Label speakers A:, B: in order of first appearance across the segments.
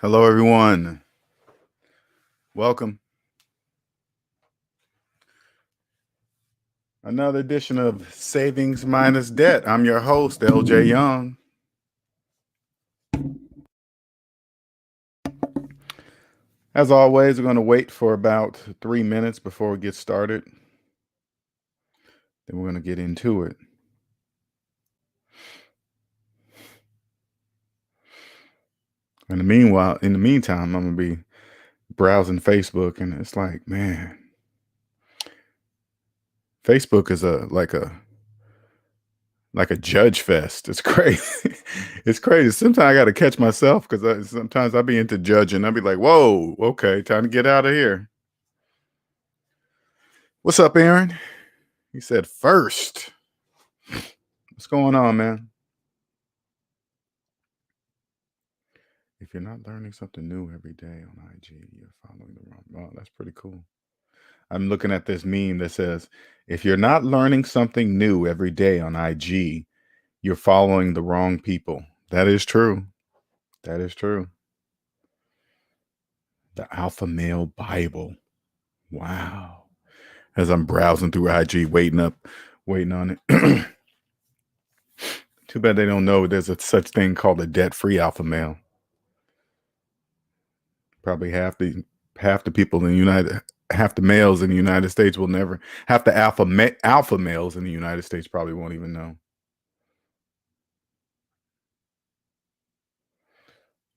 A: Hello, everyone. Welcome. Another edition of Savings Minus Debt. I'm your host, LJ Young. As always, we're going to wait for about 3 minutes before we get started. Then we're going to get into it. In the meantime, I'm going to be browsing Facebook, and it's like, man, Facebook is like a judge fest. It's crazy. It's crazy. Sometimes I got to catch myself because sometimes I'll be into judging. I'll be like, whoa, okay, time to get out of here. What's up, Aaron? He said first. What's going on, man? If you're not learning something new every day on IG, you're following the wrong. Oh, that's pretty cool. I'm looking at this meme that says, if you're not learning something new every day on IG, you're following the wrong people. That is true. That is true. The Alpha Male Bible. Wow. As I'm browsing through IG, waiting on it. Too bad they don't know there's such thing called a debt-free alpha male. Probably half the people in half the males in the United States will never, half the alpha males in the United States probably won't even know.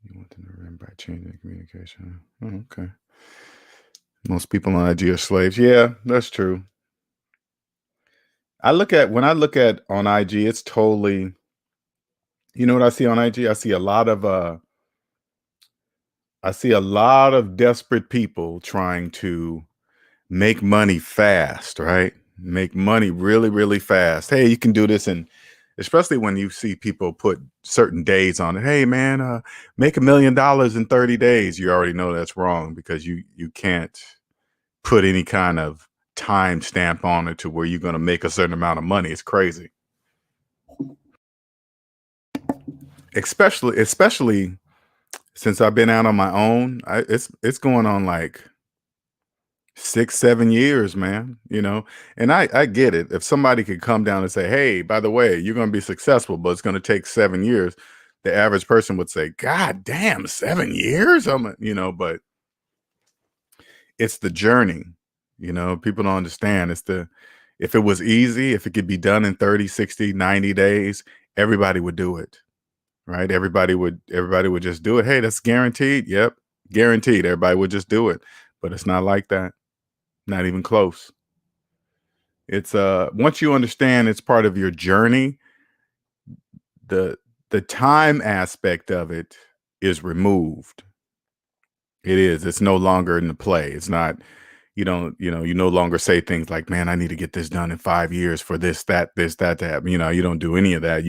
A: You want them to remember by changing communication. Oh, okay. Most people on IG are slaves. Yeah, that's true. When I look at on IG, it's totally, you know what I see on IG? I see a lot of desperate people trying to make money fast, right? Make money really, really fast. Hey, you can do this. And especially when you see people put certain days on it. Hey, man, make $1 million in 30 days. You already know that's wrong because you can't put any kind of time stamp on it to where you're going to make a certain amount of money. It's crazy. Especially since I've been out on my own. It's going on like 6-7 years, man, and I get it. If somebody could come down and say, hey, by the way, you're going to be successful, but it's going to take 7 years, the average person would say, god damn, 7 years. But it's the journey. People don't understand. If it was easy, if it could be done in 30, 60, 90 days, everybody would do it, right? Everybody would just do it. Hey, that's guaranteed. Yep, guaranteed. Everybody would just do it, but it's not like that. Not even close. It's once you understand it's part of your journey, the time aspect of it is removed. It is. It's no longer in the play. It's not, you no longer say things like, man, I need to get this done in 5 years for this, that, to happen. You don't do any of that.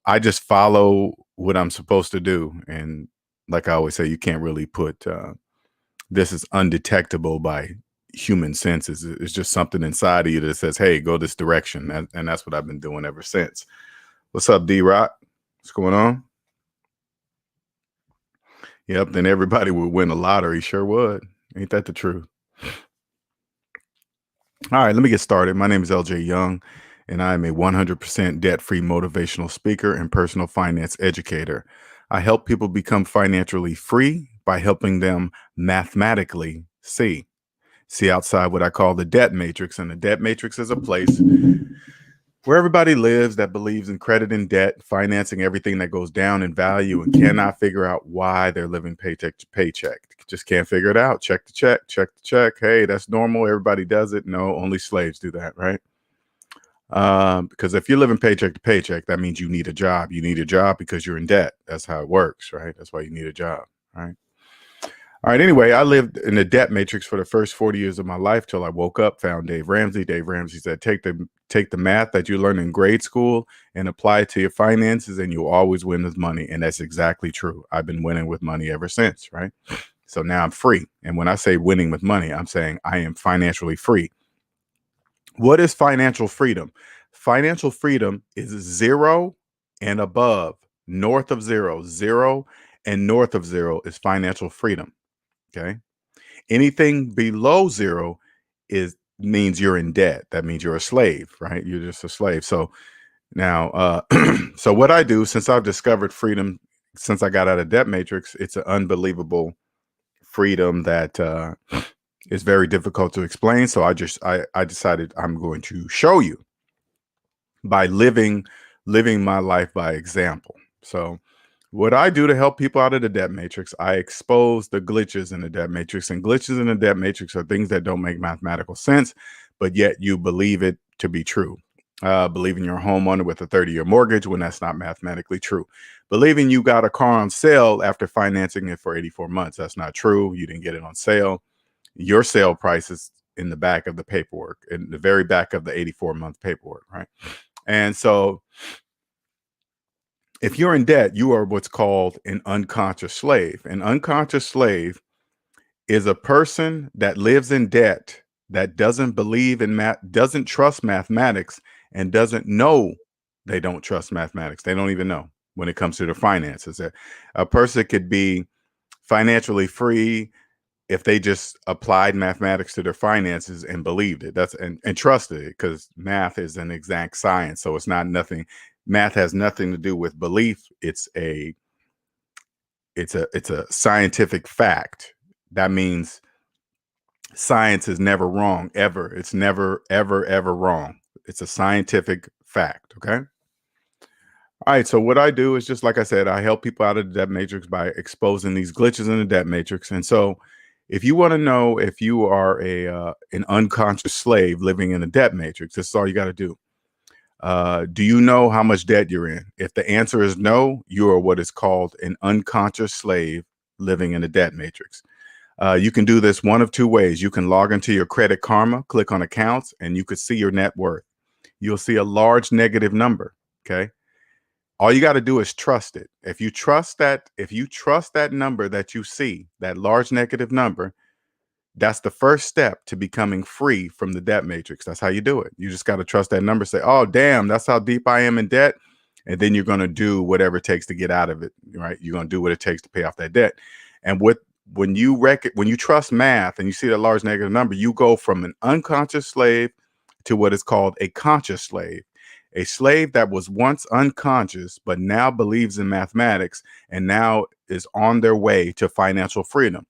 A: I just follow what I'm supposed to do. And like I always say, you can't really put, this is undetectable by human senses. It's just something inside of you that says, hey, go this direction. And that's what I've been doing ever since. What's up, D-Rock? What's going on? Yep, then everybody would win the lottery. Sure would. Ain't that the truth? All right, let me get started. My name is LJ Young, and I am a 100% debt-free motivational speaker and personal finance educator. I help people become financially free by helping them mathematically see outside what I call the debt matrix. And the debt matrix is a place where everybody lives that believes in credit and debt, financing everything that goes down in value, and cannot figure out why they're living paycheck to paycheck. Just can't figure it out. Check the check, check the check. Hey, that's normal. Everybody does it. No, only slaves do that, right? Because if you're living paycheck to paycheck, that means you need a job. You need a job because you're in debt. That's how it works, right? That's why you need a job, right? All right. Anyway, I lived in the debt matrix for the first 40 years of my life till I woke up, found Dave Ramsey. Dave Ramsey said, take the math that you learned in grade school and apply it to your finances, and you'll always win with money. And that's exactly true. I've been winning with money ever since, right? So now I'm free. And when I say winning with money, I'm saying I am financially free. What is financial freedom? Financial freedom is 0 and above, north of 0 and north of 0 is financial freedom. Okay. Anything below 0 means you're in debt. That means you're a slave, right? You're just a slave. So now, so what I do, since I've discovered freedom, since I got out of debt matrix, it's an unbelievable freedom that is very difficult to explain. So I decided I'm going to show you by living my life by example. So what I do to help people out of the debt matrix, I expose the glitches in the debt matrix. And glitches in the debt matrix are things that don't make mathematical sense, but yet you believe it to be true. Believing you're a homeowner with a 30-year mortgage when that's not mathematically true. Believing you got a car on sale after financing it for 84 months. That's not true. You didn't get it on sale. Your sale price is in the back of the paperwork, in the very back of the 84-month paperwork, right? And so if you're in debt, you are what's called an unconscious slave. An unconscious slave is a person that lives in debt, that doesn't believe in math, doesn't trust mathematics, and doesn't know they don't trust mathematics. They don't even know when it comes to their finances. A person could be financially free if they just applied mathematics to their finances and believed it. And trusted it, because math is an exact science. So it's not nothing. Math has nothing to do with belief. It's a scientific fact. That means science is never wrong, ever. It's never, ever, ever wrong. It's a scientific fact. Okay. All right. So what I do is, just like I said, I help people out of the debt matrix by exposing these glitches in the debt matrix. And so if you want to know if you are an unconscious slave living in a debt matrix, this is all you got to do. Do you know how much debt you're in? If the answer is no, you are what is called an unconscious slave living in a debt matrix. You can do this one of two ways. You can log into your Credit Karma, click on accounts, and you could see your net worth. You'll see a large negative number. Okay. All you got to do is trust it. If you trust that number that you see, that large negative number, that's the first step to becoming free from the debt matrix. That's how you do it. You just got to trust that number. Say, oh, damn, that's how deep I am in debt. And then you're going to do whatever it takes to get out of it, right? You're going to do what it takes to pay off that debt. And when you trust math and you see that large negative number, you go from an unconscious slave to what is called a conscious slave. A slave that was once unconscious, but now believes in mathematics and now is on their way to financial freedom,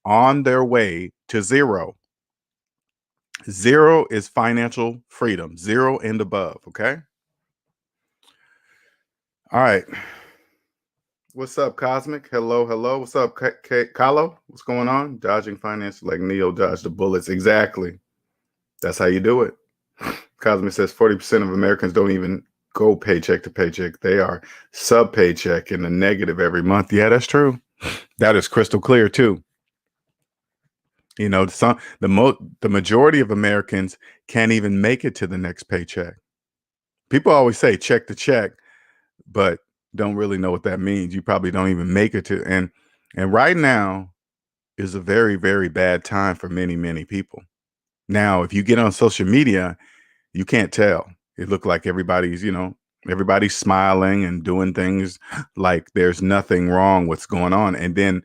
A: on their way to 0. 0 is financial freedom, 0 and above. Okay. All right. What's up, Cosmic? Hello, hello. What's up, Kalo? What's going on? Dodging finance like Neo dodged the bullets. Exactly. That's how you do it. Cosmic says 40% of Americans don't even go paycheck to paycheck. They are sub paycheck in the negative every month. Yeah, that's true. That is crystal clear too. You know, the majority of Americans can't even make it to the next paycheck. People always say check to check, but don't really know what that means. You probably don't even make it to. And right now is a very, very bad time for many, many people. Now, if you get on social media, you can't tell. It looked like everybody's smiling and doing things like there's nothing wrong with what's going on. And then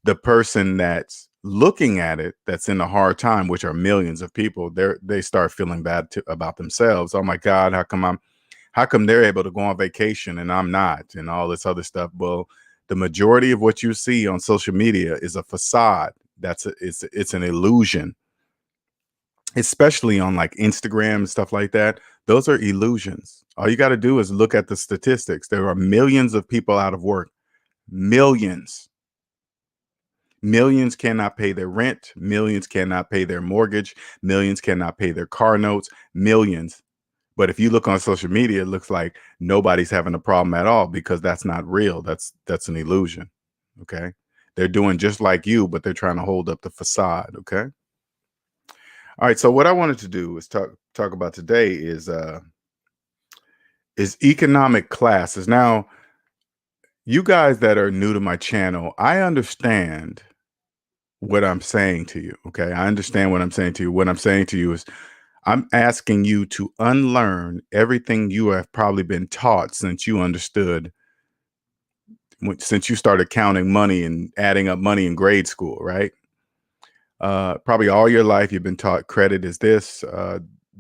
A: the person that's looking at it, that's in a hard time, which are millions of people, they start feeling bad about themselves. Oh my God, how come they're able to go on vacation and I'm not, and all this other stuff? Well, the majority of what you see on social media is a facade. It's an illusion, especially on like Instagram and stuff like that. Those are illusions. All you got to do is look at the statistics. There are millions of people out of work. Millions cannot pay their rent. Millions cannot pay their mortgage. Millions cannot pay their car notes. Millions. But if you look on social media, it looks like nobody's having a problem at all, because that's not real. That's an illusion. Okay. They're doing just like you, but they're trying to hold up the facade. Okay. All right. So what I wanted to do is talk about today is economic classes. Now, you guys that are new to my channel, I understand what I'm saying to you. Okay. I understand what I'm saying to you. What I'm saying to you is I'm asking you to unlearn everything you have probably been taught since you understood since you started counting money and adding up money in grade school, right? Probably all your life you've been taught credit is this,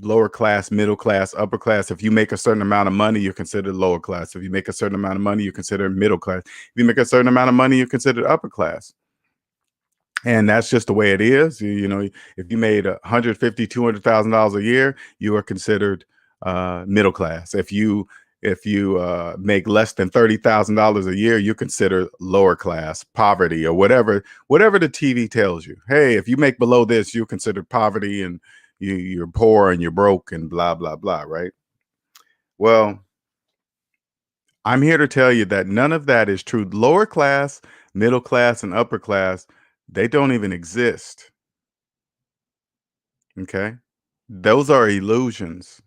A: lower class, middle class, upper class. If you make a certain amount of money, you're considered lower class. If you make a certain amount of money, you're considered middle class. If you make a certain amount of money, you're considered upper class. And that's just the way it is. You know, if you made $150,000, $200,000 a year, you are considered middle class. If you make less than $30,000 a year, you consider lower class, poverty, or whatever the TV tells you. Hey, if you make below this, you're considered poverty, and you're poor and you're broke and blah blah blah. Right? Well, I'm here to tell you that none of that is true. Lower class, middle class, and upper class, they don't even exist. Okay? Those are illusions.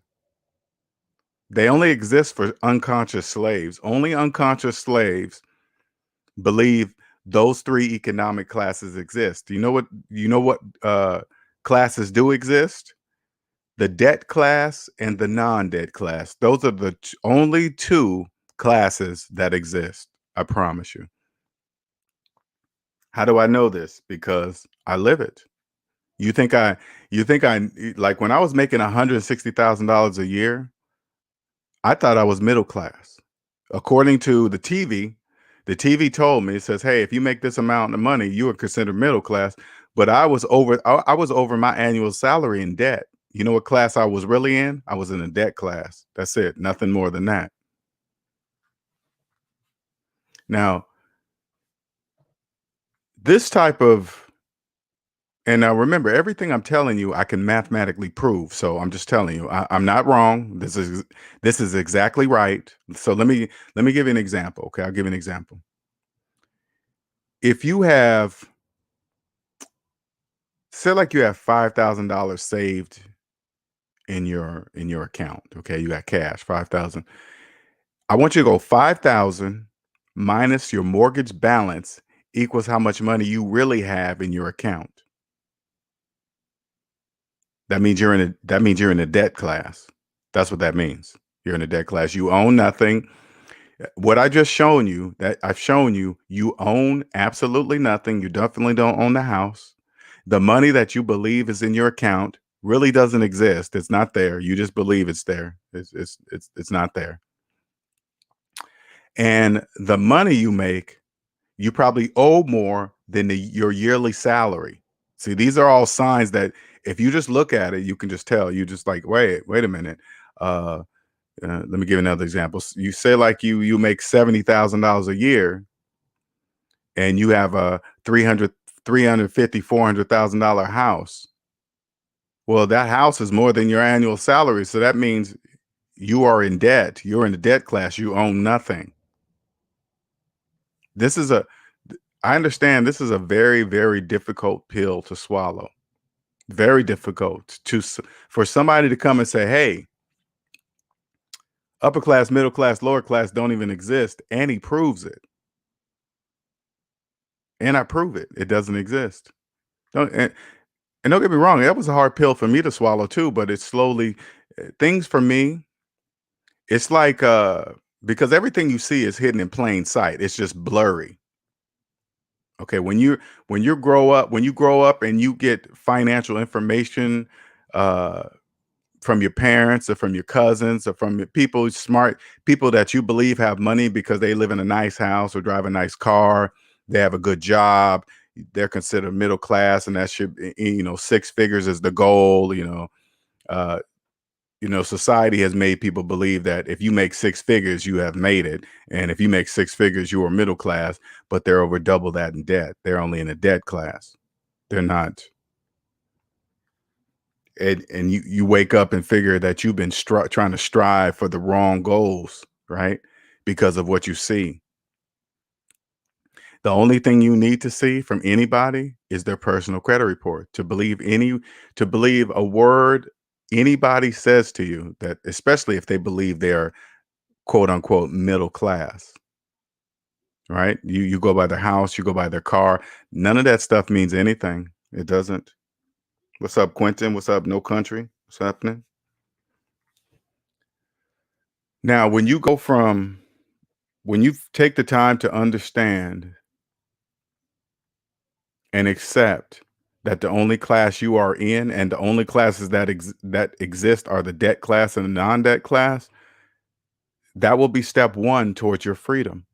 A: They only exist for unconscious slaves. Only unconscious slaves believe those three economic classes exist. You know what classes do exist? The debt class and the non-debt class. Those are the only two classes that exist. I promise you. How do I know this? Because I live it. You think I like when I was making $160,000 a year, I thought I was middle class. According to the TV told me, it says, "Hey, if you make this amount of money, you are considered middle class." But I was over my annual salary in debt. You know what class I was really in? I was in a debt class. That's it. Nothing more than that. Now, this type of and now remember, everything I'm telling you, I can mathematically prove. So I'm just telling you, I'm not wrong. This is exactly right. So let me give you an example. Okay, I'll give you an example. If you have, say, like you have $5,000 saved in your account. Okay, you got cash, 5,000. I want you to go 5,000 minus your mortgage balance equals how much money you really have in your account. That means you're in a debt class. That's what that means. You're in a debt class. You own nothing. What I just shown you, that I've shown you, you own absolutely nothing. You definitely don't own the house. The money that you believe is in your account really doesn't exist. It's not there. You just believe it's there. It's not there. And the money you make, you probably owe more than your yearly salary. See, these are all signs that if you just look at it, you can just tell. You just like, wait a minute. Uh, let me give another example. You say like you make $70,000 a year, and you have a 350, $400,000 house. Well, that house is more than your annual salary, so that means you are in debt. You're in the debt class. You own nothing. This is a I understand this is a very, very difficult pill to swallow. Very difficult for somebody to come and say, "Hey, upper class, middle class, lower class don't even exist," and he proves it. And I prove it. It doesn't exist. Don't and don't get me wrong, that was a hard pill for me to swallow too, but it's slowly things for me, it's like because everything you see is hidden in plain sight. It's just blurry. Okay, when you grow up and you get financial information uh from your parents or from your cousins or from your smart people that you believe have money because they live in a nice house or drive a nice car, they have a good job, they're considered middle class, and that should six figures is the goal. Uh society has made people believe that if you make six figures, you have made it. And if you make six figures, you are middle class, but they're over double that in debt. They're only in a debt class. They're not. And you wake up and figure that you've been trying to strive for the wrong goals, right? Because of what you see. The only thing you need to see from anybody is their personal credit report to believe a word anybody says to you, that especially if they believe they're quote unquote middle class, right? You go by their house, you go by their car. None of that stuff means anything. It doesn't. What's up, Quentin? What's up, No Country? What's happening? Now, when you go from When you take the time to understand and accept that the only class you are in and the only classes that exist are the debt class and the non-debt class, that will be step one towards your freedom.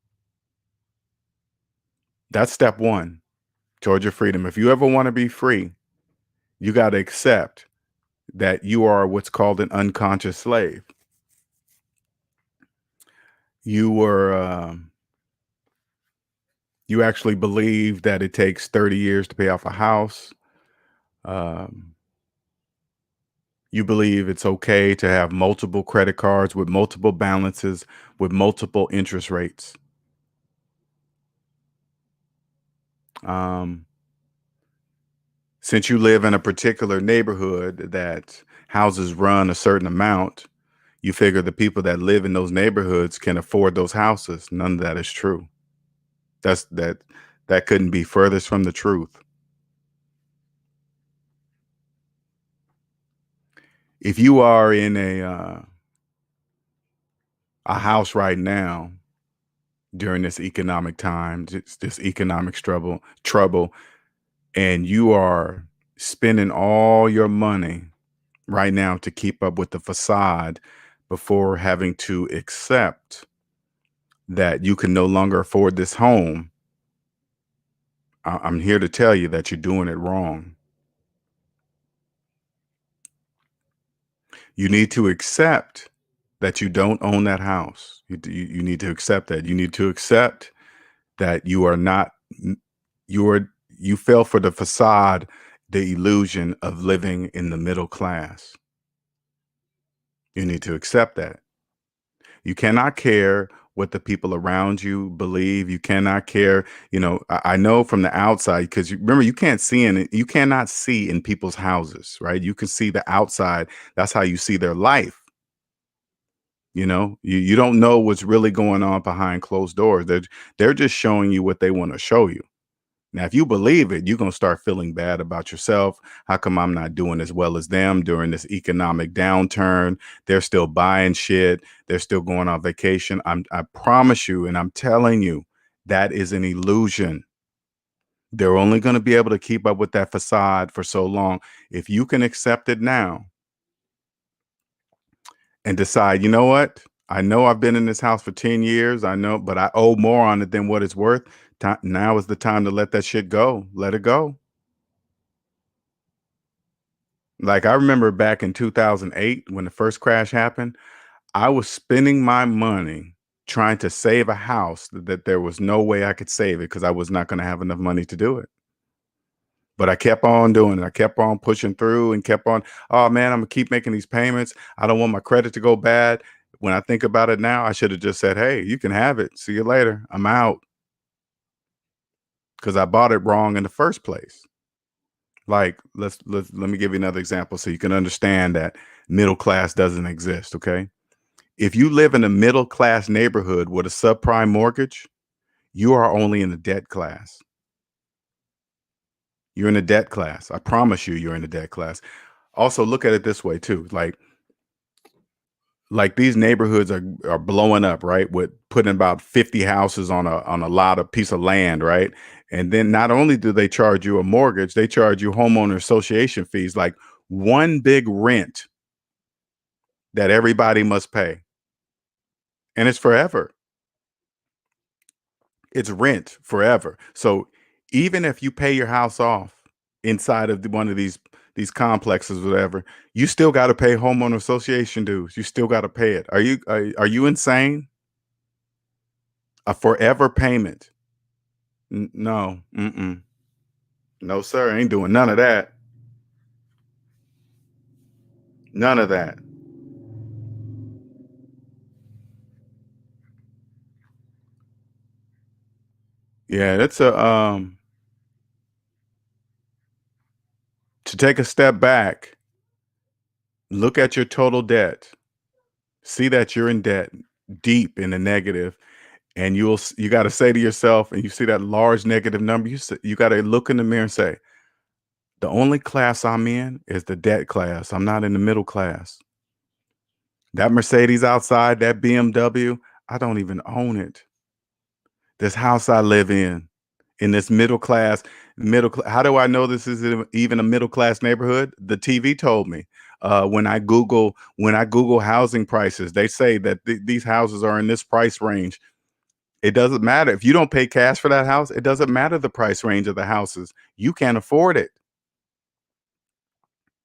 A: That's step one towards your freedom. If you ever want to be free, you got to accept that you are what's called an unconscious slave. You were, you actually believe that it takes 30 years to pay off a house. Um, you believe it's okay to have multiple credit cards with multiple balances, with multiple interest rates. Um, since you live in a particular neighborhood that houses run a certain amount, you figure the people that live in those neighborhoods can afford those houses. None of that is true. That couldn't be furthest from the truth. If you are in a house right now during this economic time, this economic trouble, and you are spending all your money right now to keep up with the facade before having to accept that you can no longer afford this home, I'm here to tell you that you're doing it wrong. You need to accept that you don't own that house. You need to accept that. You need to accept that you are not, you fell for the facade, the illusion of living in the middle class. You need to accept that. You cannot care what the people around you believe. You cannot care. You know, I know from the outside, because remember, you can't see in it. You cannot see in people's houses, right? You can see the outside. That's how you see their life. You know, you don't know what's really going on behind closed doors. They're just showing you what they want to show you. Now, if you believe it, you're going to start feeling bad about yourself. How come I'm not doing as well as them during this economic downturn? They're still buying shit. They're still going on vacation. I promise you, and I'm telling you, that is an illusion. They're only going to be able to keep up with that facade for so long. If you can accept it now and decide, you know what? I know I've been in this house for 10 years. I know, but I owe more on it than what it's worth. Now is the time to let that shit go. Let it go. Like, I remember back in 2008 when the first crash happened, I was spending my money trying to save a house that there was no way I could save it because I was not going to have enough money to do it. But I kept on doing it. I kept on pushing through and kept on, oh man, I'm gonna keep making these payments. I don't want my credit to go bad. When I think about it now, I should have just said, hey, you can have it. See you later. I'm out. Because I bought it wrong in the first place. Like, let me give you another example so you can understand that middle class doesn't exist. Okay. If you live in a middle class neighborhood with a subprime mortgage, you are only in the debt class. You're in the debt class. I promise you, you're in the debt class. Also, look at it this way too. Like these neighborhoods are blowing up, right? With putting about 50 houses on a lot of piece of land, right? And then not only do they charge you a mortgage, they charge you homeowner association fees, like one big rent that everybody must pay. And it's forever. It's rent forever. So even if you pay your house off inside of one of these complexes, whatever, you still got to pay homeowner association dues. You still got to pay it. Are you insane? A forever payment? No, no, sir. I ain't doing none of that. None of that. Yeah, it's a to take a step back, look at your total debt, see that you're in debt, deep in the negative, and you got to say to yourself, and you see that large negative number, you got to look in the mirror and say, the only class I'm in is the debt class. I'm not in the middle class. That Mercedes outside, that BMW, I don't even own it. This house I live in this how do I know this is even a middle class neighborhood? The TV told me. When I Google housing prices, they say that these houses are in this price range. It doesn't matter. If you don't pay cash for that house, it doesn't matter the price range of the houses. You can't afford it.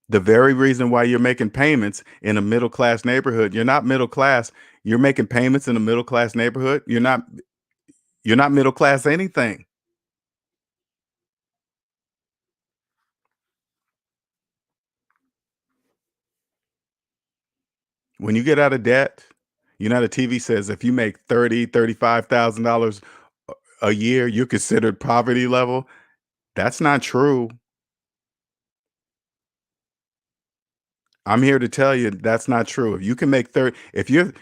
A: The very reason why you're making payments in a middle class neighborhood, you're not middle class. You're making payments in a middle class neighborhood. You're not middle class anything. When you get out of debt, the TV says if you make $35,000 a year, you're considered poverty level. That's not true. I'm here to tell you that's not true. If you can make 30 if you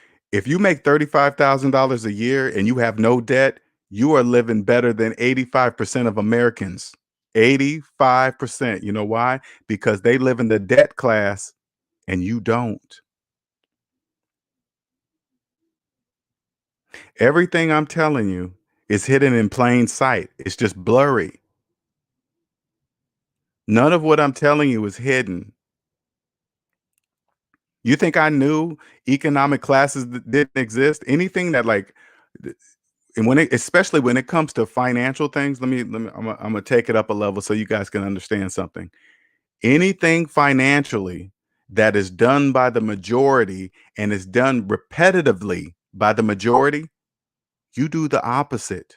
A: make $35,000 a year and you have no debt, you are living better than 85% of Americans. 85%. You know why? Because they live in the debt class and you don't. Everything I'm telling you is hidden in plain sight. It's just blurry. None of what I'm telling you is hidden. You think I knew economic classes that didn't exist? Anything that th- and especially when it comes to financial things, I'm gonna take it up a level so you guys can understand something. Anything financially that is done by the majority and is done repetitively by the majority, you do the opposite.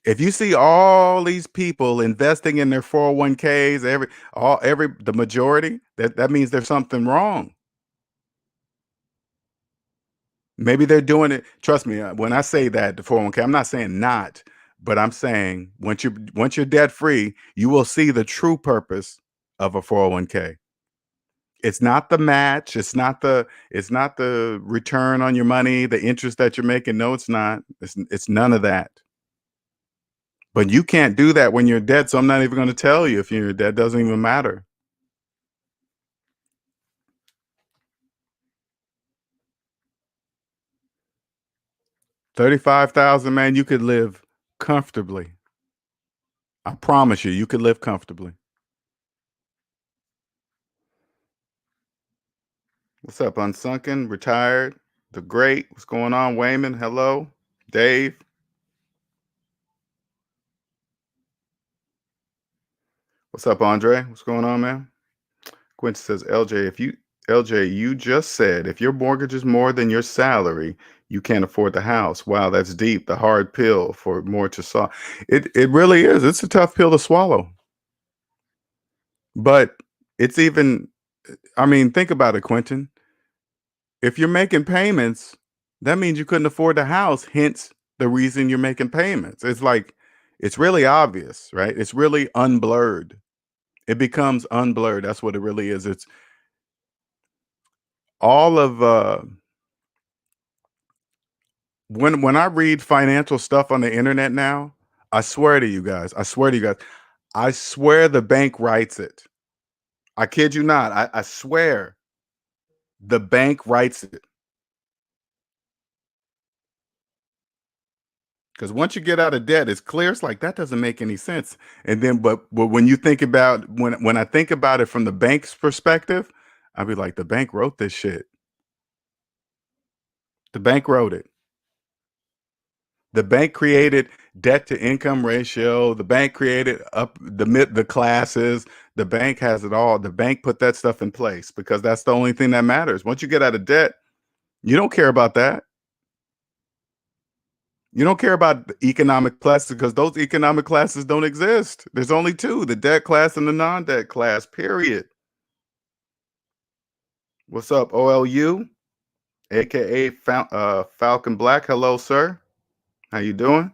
A: If you see all these people investing in their 401ks, the majority, that means there's something wrong. Maybe they're doing it. Trust me, when I say that the 401k, I'm not saying not, but I'm saying once you're debt free, you will see the true purpose of a 401k. It's not the match. It's not the return on your money, the interest that you're making. No, it's not. It's none of that. But you can't do that when you're dead. So I'm not even going to tell you if you're dead. Doesn't even matter. 35,000, man, you could live comfortably. I promise you, you could live comfortably. What's up, Unsunken, Retired, The Great? What's going on, Wayman? Hello, Dave. What's up, Andre? What's going on, man? Quincy says, LJ, you just said if your mortgage is more than your salary, you can't afford the house. Wow, that's deep. The hard pill for more to solve. It really is. It's a tough pill to swallow. But it's even, I mean, think about it, Quentin. If you're making payments, that means you couldn't afford the house, hence the reason you're making payments. It's really obvious, right? It's really unblurred. It becomes unblurred. That's what it really is. It's all of when I read financial stuff on the internet now, I swear the bank writes it. I kid you not. I swear the bank writes it. Because once you get out of debt, it's clear. It's like that doesn't make any sense. And then, but when you think about when I think about it from the bank's perspective, I'd be like, the bank wrote this shit. The bank wrote it. The bank created debt to income ratio. The bank created up the classes. The bank has it all. The bank put that stuff in place because that's the only thing that matters. Once you get out of debt, you don't care about that. You don't care about the economic classes because those economic classes don't exist. There's only two, the debt class and the non-debt class, period. What's up, OLU, aka Falcon Black? Hello, sir. How you doing?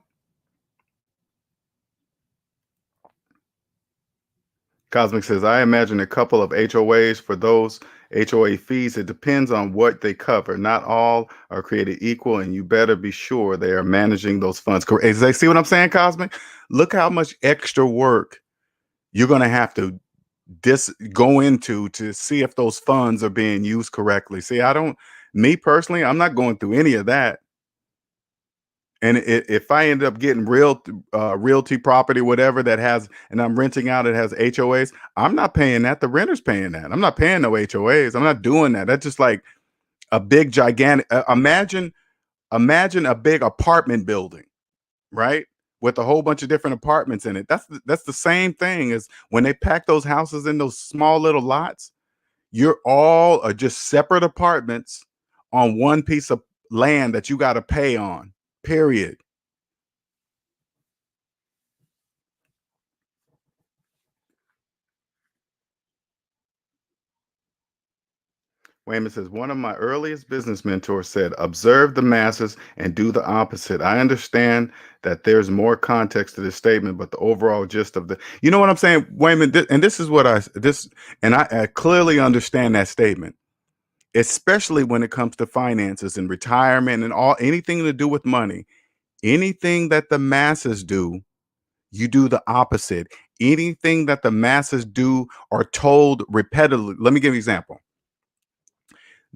A: Cosmic says, I imagine a couple of HOAs for those HOA fees. It depends on what they cover. Not all are created equal, and you better be sure they are managing those funds correctly. See what I'm saying, Cosmic? Look how much extra work you're going to have to go into to see if those funds are being used correctly. See, me personally, I'm not going through any of that. And if I end up getting realty property, whatever that has, and I'm renting out, it has HOAs, I'm not paying that. The renter's paying that. I'm not paying no HOAs. I'm not doing that. That's just like a big, gigantic. Imagine a big apartment building, right? With a whole bunch of different apartments in it. That's the same thing as when they pack those houses in those small little lots. You're all are just separate apartments on one piece of land that you got to pay on. Period. Wayman says, one of my earliest business mentors said, observe the masses and do the opposite. I understand that there's more context to this statement, but the overall gist of you know what I'm saying, Wayman? And this is what I clearly understand that statement, especially when it comes to finances and retirement and anything to do with money. Anything that the masses do, you do the opposite. Anything that the masses do or told repetitively. Let me give you an example.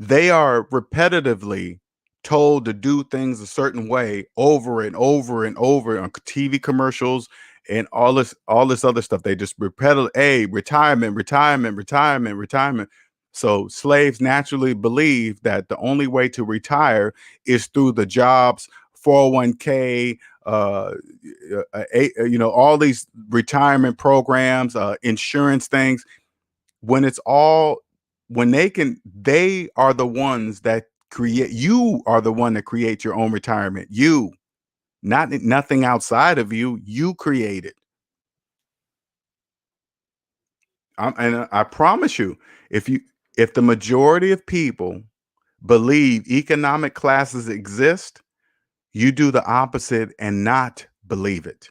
A: They are repetitively told to do things a certain way over and over and over on TV commercials and all this other stuff. They just retirement, retirement, retirement, retirement. So slaves naturally believe that the only way to retire is through the jobs, 401k, all these retirement programs, insurance things. When it's all when they are the ones that create. You are the one that creates your own retirement. You, not nothing outside of you. You create it. And I promise you, if you if the majority of people believe economic classes exist, you do the opposite and not believe it.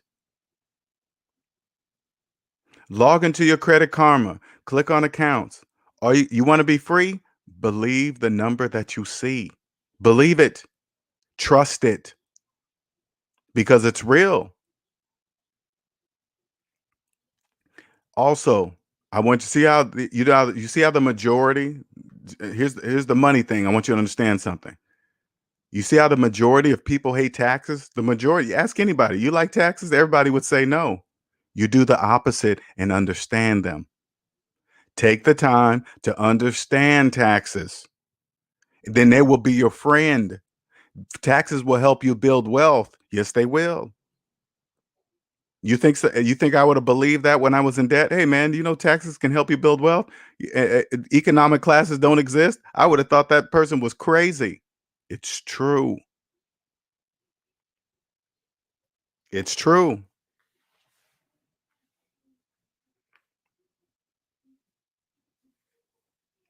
A: Log into your Credit Karma, click on accounts. Or you want to be free? Believe the number that you see. Believe it. Trust it because it's real. Also, I want you to see you see how the majority. Here's the money thing. I want you to understand something. You see how the majority of people hate taxes? The majority, ask anybody, you like taxes? Everybody would say no. You do the opposite and understand them. Take the time to understand taxes. Then they will be your friend. Taxes will help you build wealth. Yes, they will. You think so? You think I would have believed that when I was in debt? Hey, man, you know taxes can help you build wealth. Economic classes don't exist. I would have thought that person was crazy. It's true. It's true.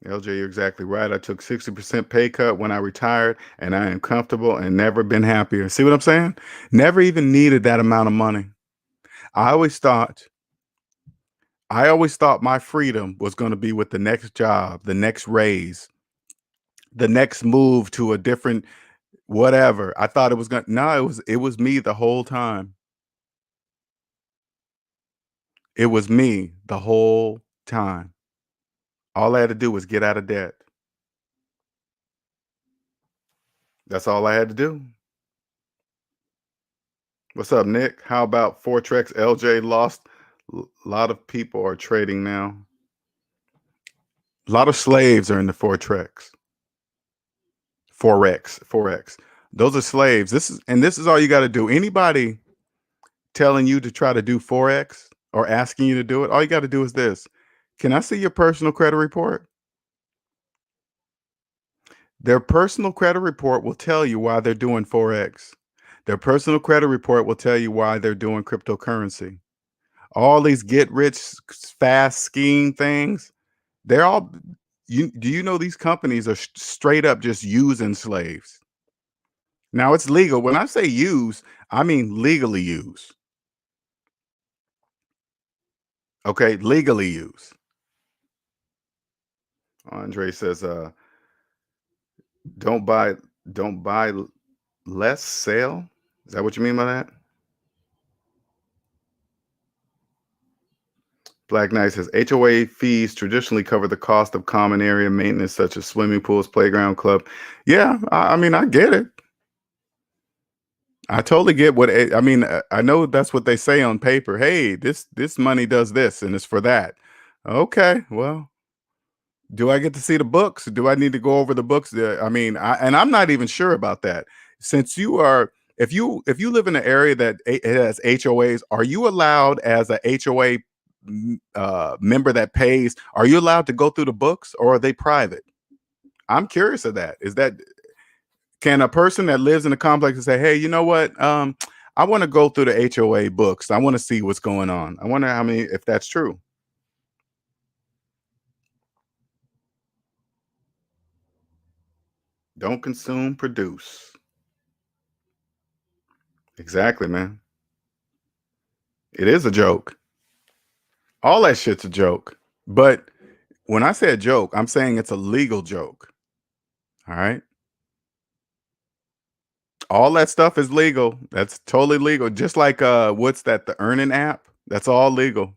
A: LJ, you're exactly right. I took 60% pay cut when I retired, and I am comfortable and never been happier. See what I'm saying? Never even needed that amount of money. I always thought I always thought my freedom was going to be with the next job, the next raise, the next move to a different whatever. I thought it was going to no, it was me the whole time. It was me the whole time. All I had to do was get out of debt. That's all I had to do. What's up, Nick? How about Forex LJ lost? A lot of people are trading now. A lot of slaves are in the Forex. Forex. Those are slaves. This is all you got to do. Anybody telling you to try to do Forex or asking you to do it, all you got to do is this. Can I see your personal credit report? Their personal credit report will tell you why they're doing Forex. Their personal credit report will tell you why they're doing cryptocurrency. All these get rich fast scheme things, they're all do you know these companies are straight up just using slaves? Now it's legal. When I say use, I mean legally use. Okay, legally use. Andre says, don't buy don't buy less, sell. Is that what you mean by that? Black Knight says HOA fees traditionally cover the cost of common area maintenance such as swimming pools, playground, club. Yeah, I mean I get it. I totally get what I mean. I know that's what they say on paper. Hey, this money does this and it's for that. Okay, well, do I get to see the books? Do I need to go over the books? I mean, I'm not even sure about that. Since you are, if you live in an area that it has HOAs, are you allowed as a HOA member that pays? Are you allowed to go through the books, or are they private? I'm curious of that. Is that can a person that lives in a complex and say, "Hey, you know what? I want to go through the HOA books. I want to see what's going on." I wonder how many, if that's true. Don't consume, produce. Exactly, man. It is a joke. All that shit's a joke. But when I say a joke, I'm saying it's a legal joke. All right. All that stuff is legal. That's totally legal. Just like what's that, the earning app? That's all legal.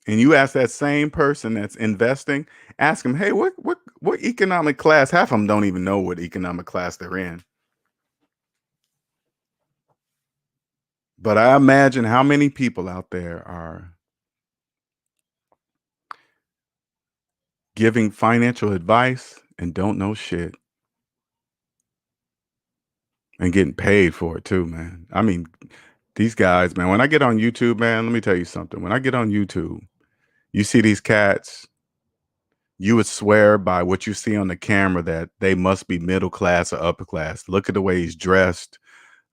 A: And you ask that same person that's investing, ask them, hey, what economic class? Half of them don't even know what economic class they're in. But I imagine how many people out there are giving financial advice and don't know shit and getting paid for it too, man. I mean, these guys, man, when I get on YouTube, man, let me tell you something. When I get on YouTube, you see these cats, you would swear by what you see on the camera that they must be middle class or upper class. Look at the way he's dressed.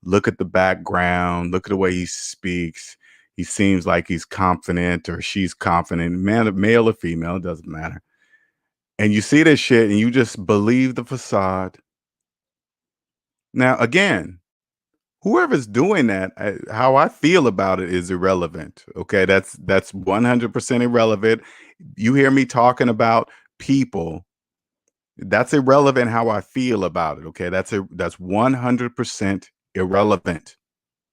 A: Look at the background. Look at the way he speaks. He seems like he's confident or she's confident. Man, male or female, it doesn't matter. And you see this shit and you just believe the facade. Now, again, whoever's doing that, how I feel about it is irrelevant. Okay, that's 100% irrelevant. You hear me talking about people, that's irrelevant how I feel about it. Okay, that's 100% irrelevant.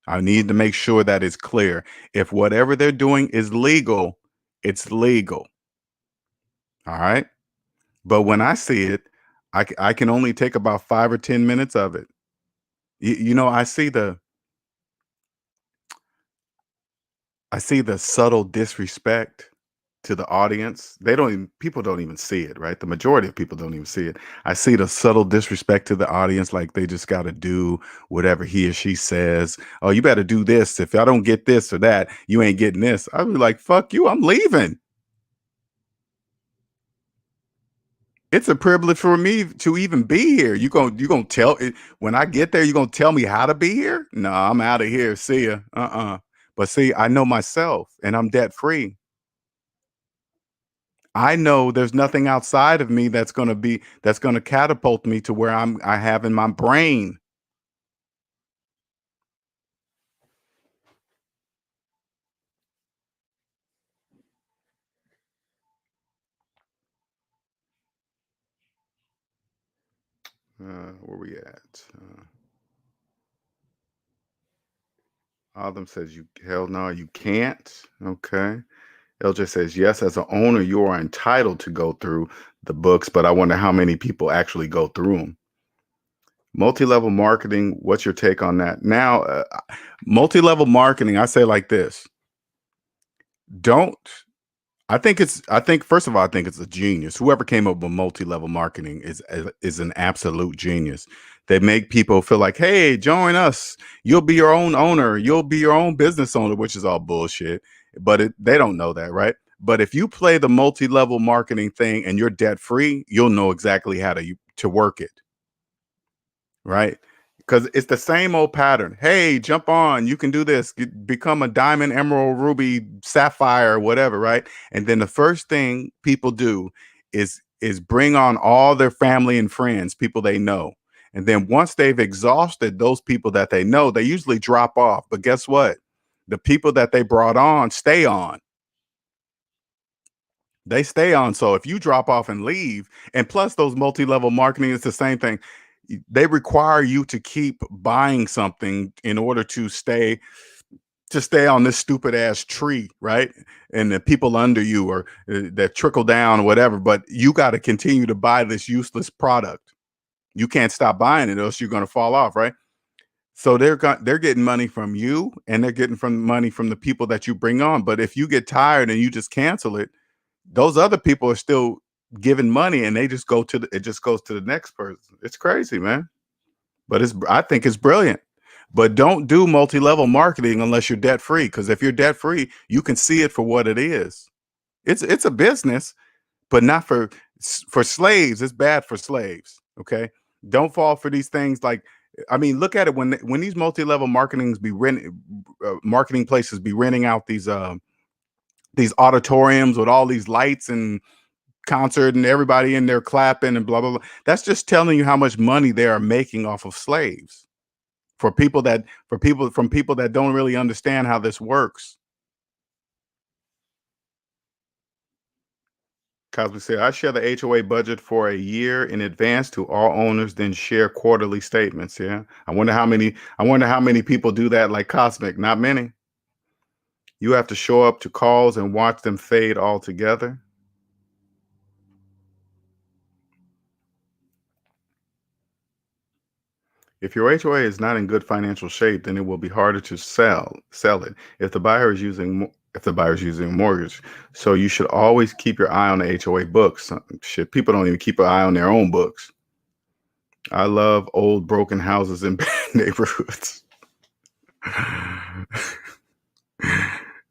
A: I need to make sure that is clear. If whatever they're doing is legal, it's legal. All right. But when I see it, I can only take about 5 or 10 minutes of it. You know, I see the subtle disrespect to the audience. They don't even People don't even see it, right? The majority of people don't even see it. I see the subtle disrespect to the audience, like they just got to do whatever he or she says. Oh, you better do this. If I don't get this or that, you ain't getting this. I'd be like, fuck you, I'm leaving. It's a privilege for me to even be here. You gonna tell it when I get there, you gonna tell me how to be here? No, I'm out of here. See ya. But see, I know myself and I'm debt free. I know there's nothing outside of me that's gonna catapult me to where I have in my brain. Where we at? Autumn says you hell no, you can't. Okay. LJ says, yes, as an owner, you are entitled to go through the books, but I wonder how many people actually go through them. Multi-level marketing, what's your take on that? Now, multi-level marketing, I say like this. Don't I think first of all, I think it's a genius. Whoever came up with multi-level marketing is an absolute genius. They make people feel like, hey, join us. You'll be your own owner. You'll be your own business owner, which is all bullshit. But they don't know that, right? But if you play the multi-level marketing thing and you're debt free, you'll know exactly how to work it, right? Because it's the same old pattern. Hey, jump on, you can do this, become a diamond, emerald, ruby, sapphire, whatever, right? And then the first thing people do is bring on all their family and friends, people they know. And then once they've exhausted those people that they know, they usually drop off. But guess what? The people that they brought on stay on. They stay on. So if you drop off and leave, and plus those multi-level marketing, it's the same thing. They require you to keep buying something in order to stay to stay on this stupid ass tree, right? And the people under you or that trickle down or whatever, but you got to continue to buy this useless product. You can't stop buying it, else you're going to fall off, right? So they're getting money from you, and they're getting from money from the people that you bring on. But if you get tired and you just cancel it, those other people are still giving money, and they just it just goes to the next person. It's crazy, man. But I think it's brilliant. But don't do multi-level marketing unless you're debt free. Because if you're debt free, you can see it for what it is. It's a business, but not for slaves. It's bad for slaves. Okay, don't fall for these things. Like, I mean, look at it when these multi-level marketing places be renting out these auditoriums with all these lights and concert and everybody in there clapping and blah blah blah. That's just telling you how much money they are making off of slaves from people that don't really understand how this works. Cosby said, I share the HOA budget for a year in advance to all owners, then share quarterly statements. Yeah. I wonder how many people do that like Cosmic. Not many. You have to show up to calls and watch them fade altogether. If your HOA is not in good financial shape, then it will be harder to sell it if the buyer is using a mortgage. So you should always keep your eye on the HOA books. Shit, people don't even keep an eye on their own books. I love old broken houses in bad neighborhoods.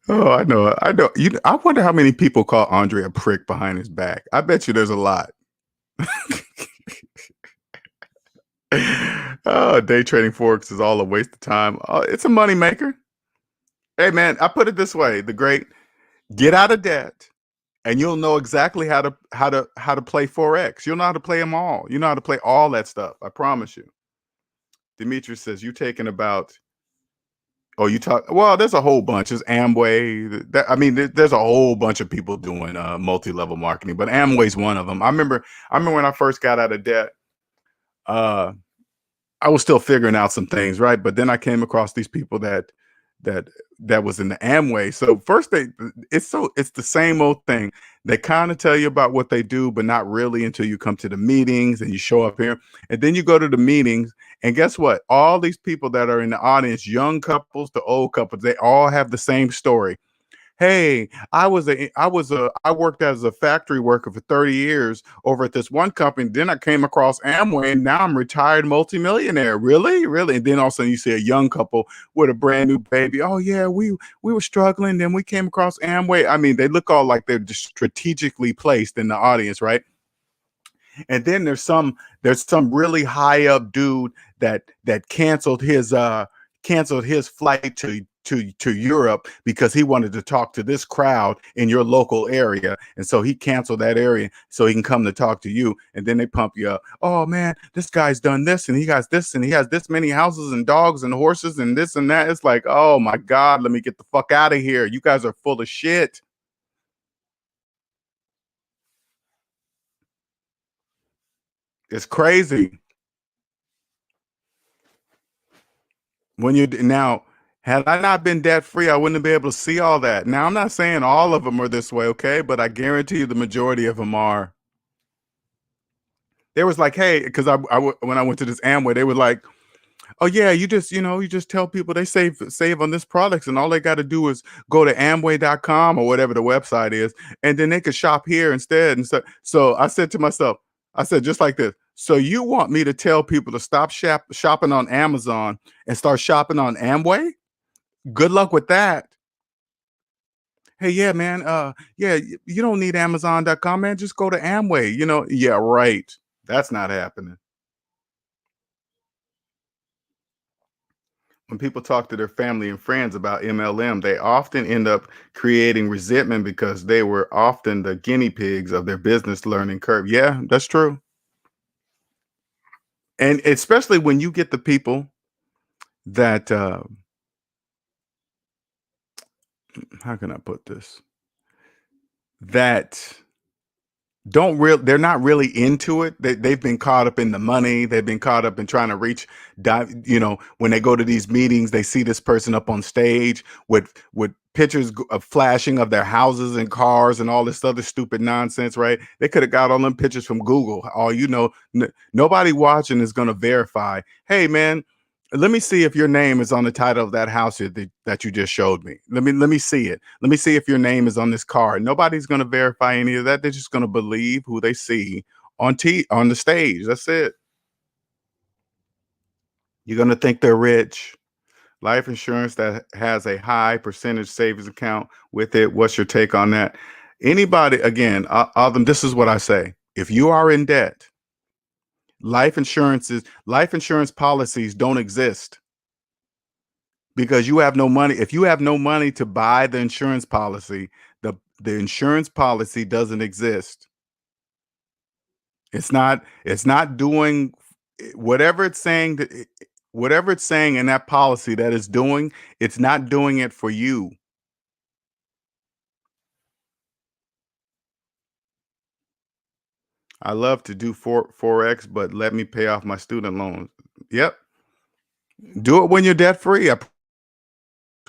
A: Oh, I know. I know. I wonder how many people call Andre a prick behind his back. I bet you there's a lot. Oh, day trading Forex is all a waste of time. It's a money maker. Hey, man, I put it this way: the great get out of debt, and you'll know exactly how to play Forex. You'll know how to play them all. You know how to play all that stuff. I promise you. Demetrius says you taking about. Oh, you talk. Well, there's a whole bunch. There's Amway. I mean, there's a whole bunch of people doing multi-level marketing, but Amway's one of them. I remember when I first got out of debt. Uh, I was still figuring out some things, right? But then I came across these people that that was in the Amway. So first it's the same old thing. They kind of tell you about what they do, but not really until you come to the meetings and you show up here. And then you go to the meetings, and guess what? All these people that are in the audience, young couples to old couples, they all have the same story. Hey, I worked as a factory worker for 30 years over at this one company. Then I came across Amway, and now I'm retired multimillionaire. Really? Really? And then all of a sudden you see a young couple with a brand new baby. Oh yeah, we were struggling, then we came across Amway. I mean, they look all like they're just strategically placed in the audience, right? And then there's some really high up dude that canceled his flight to Europe because he wanted to talk to this crowd in your local area. And so he canceled that area so he can come to talk to you. And then they pump you up. Oh man, this guy's done this and he has this and he has this many houses and dogs and horses and this and that. It's like, oh my God, let me get the fuck out of here. You guys are full of shit. It's crazy. When you now, had I not been debt free, I wouldn't be able to see all that. Now, I'm not saying all of them are this way, okay? But I guarantee you the majority of them are. They was like, hey, because when I went to this Amway, they were like, oh yeah, you just tell people they save on this products, and all they got to do is go to Amway.com or whatever the website is, and then they could shop here instead. And so I said to myself, I said just like this. So you want me to tell people to stop shopping on Amazon and start shopping on Amway? Good luck with that. Hey, yeah, man. Yeah, you don't need Amazon.com, man. Just go to Amway. Yeah, right. That's not happening. When people talk to their family and friends about MLM, they often end up creating resentment because they were often the guinea pigs of their business learning curve. Yeah, that's true. And especially when you get the people that, how can I put this? That they're not really into it. They've been caught up in the money. They've been caught up in trying to reach, when they go to these meetings, they see this person up on stage with pictures of flashing of their houses and cars and all this other stupid nonsense, right? They could have got all them pictures from Google. All nobody watching is going to verify, hey man, let me see if your name is on the title of that house that you just showed me. Let me see it. Let me see if your name is on this card. Nobody's going to verify any of that. They're just going to believe who they see on the stage. That's it. You're going to think they're rich. Life insurance that has a high percentage savings account with it. What's your take on that? Anybody, again, this is what I say. If you are in debt, life insurance policies don't exist, because you have no money. If you have no money to buy the insurance policy, the insurance policy doesn't exist. It's not doing whatever it's saying whatever it's saying in that policy that it's doing, it's not doing it for you. I love to do Forex, but let me pay off my student loans. Yep. Do it when you're debt free.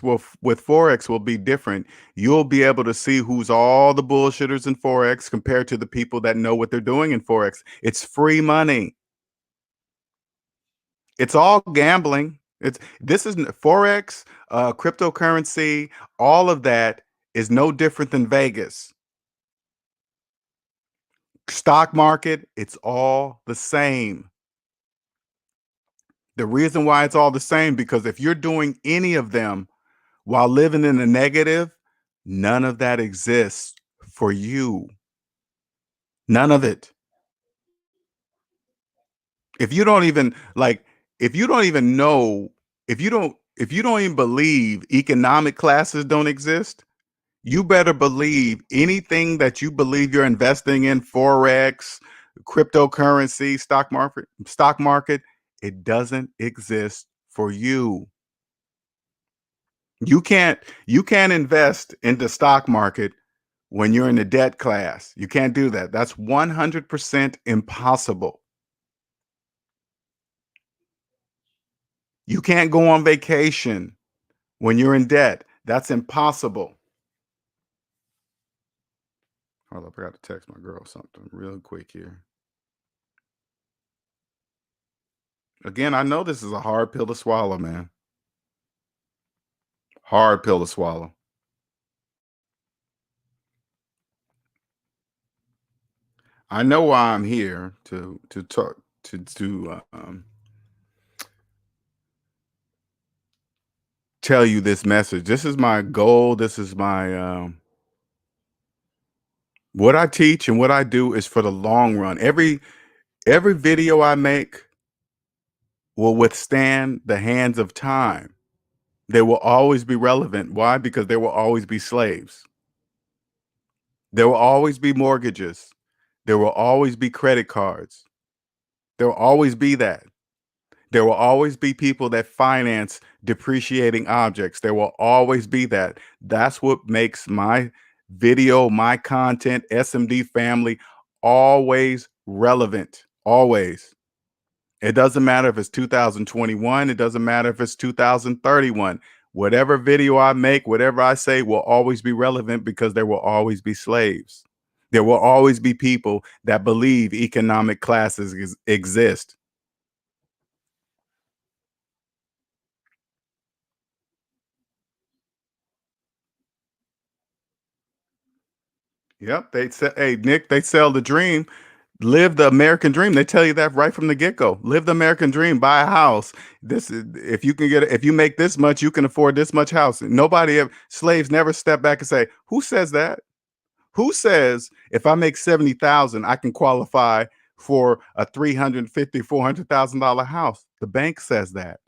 A: Well, with Forex will be different. You'll be able to see who's all the bullshitters in Forex compared to the people that know what they're doing in Forex. It's free money. It's all gambling. This is Forex, cryptocurrency, all of that is no different than Vegas. Stock market, it's all the same. The reason why it's all the same, because if you're doing any of them while living in the negative, none of that exists for you. None of it. If you don't even like, if you don't even know, if you don't even believe economic classes don't exist, you better believe anything that you believe you're investing in, Forex, cryptocurrency, stock market, it doesn't exist for you. You can't invest in the stock market when you're in the debt class. You can't do that. That's 100% impossible. You can't go on vacation when you're in debt. That's impossible. Hold up, I got to text my girl something real quick here. Again, I know this is a hard pill to swallow, man. Hard pill to swallow. I know why I'm here to talk to tell you this message. This is my goal. This is my what I teach and what I do is for the long run. Every video I make will withstand the hands of time. They will always be relevant. Why? Because there will always be slaves. There will always be mortgages. There will always be credit cards. There will always be that. There will always be people that finance depreciating objects. There will always be that. That's what makes my video, my content, SMD family always relevant. Always. It doesn't matter if it's 2021. It doesn't matter if it's 2031. Whatever video I make, whatever I say will always be relevant, because there will always be slaves. There will always be people that believe economic classes exist. Yep. They say, hey, Nick, they sell the dream. Live the American dream. They tell you that right from the get-go. Live the American dream. Buy a house. This is, if you make this much, you can afford this much house. Slaves never step back and say, who says that? Who says if I make 70,000, I can qualify for a 350, $400,000 house? The bank says that.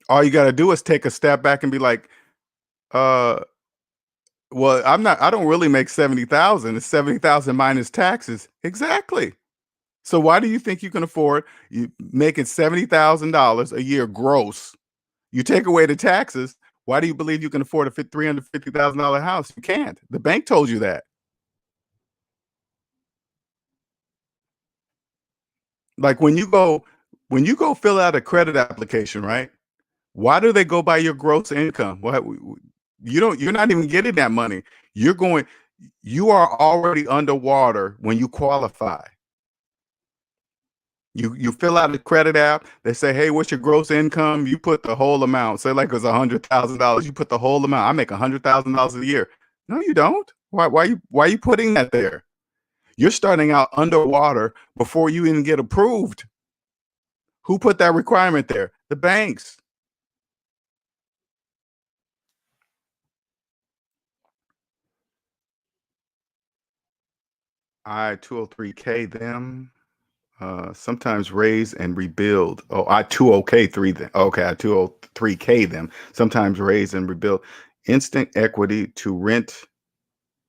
A: All you got to do is take a step back and be like, uh, well, I don't really make 70,000. It's 70,000 minus taxes. Exactly. So why do you think you can afford you making $70,000 a year gross? You take away the taxes. Why do you believe you can afford a $350,000 house? You can't. The bank told you that. Like when you go fill out a credit application, right? Why do they go by your gross income? You're not even getting that money. You are already underwater when you qualify. You fill out a credit app. They say, "Hey, what's your gross income?" You put the whole amount. Say like it's $100,000. You put the whole amount. I make $100,000 a year. No, you don't. Why you putting that there? You're starting out underwater before you even get approved. Who put that requirement there? The banks. I 203K them. Sometimes raise and rebuild. Oh, I 20K3 them. Okay, I 203K them. Sometimes raise and rebuild. Instant equity to rent,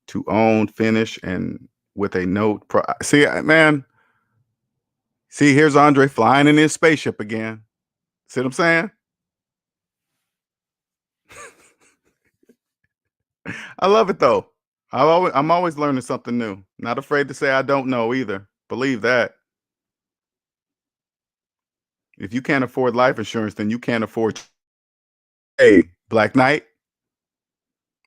A: to own, finish, and with a note. See, man. See, here's Andre flying in his spaceship again. See what I'm saying? I love it though. I'm always learning something new. Not afraid to say I don't know either. Believe that. If you can't afford life insurance, then you can't afford. Hey, Black Knight.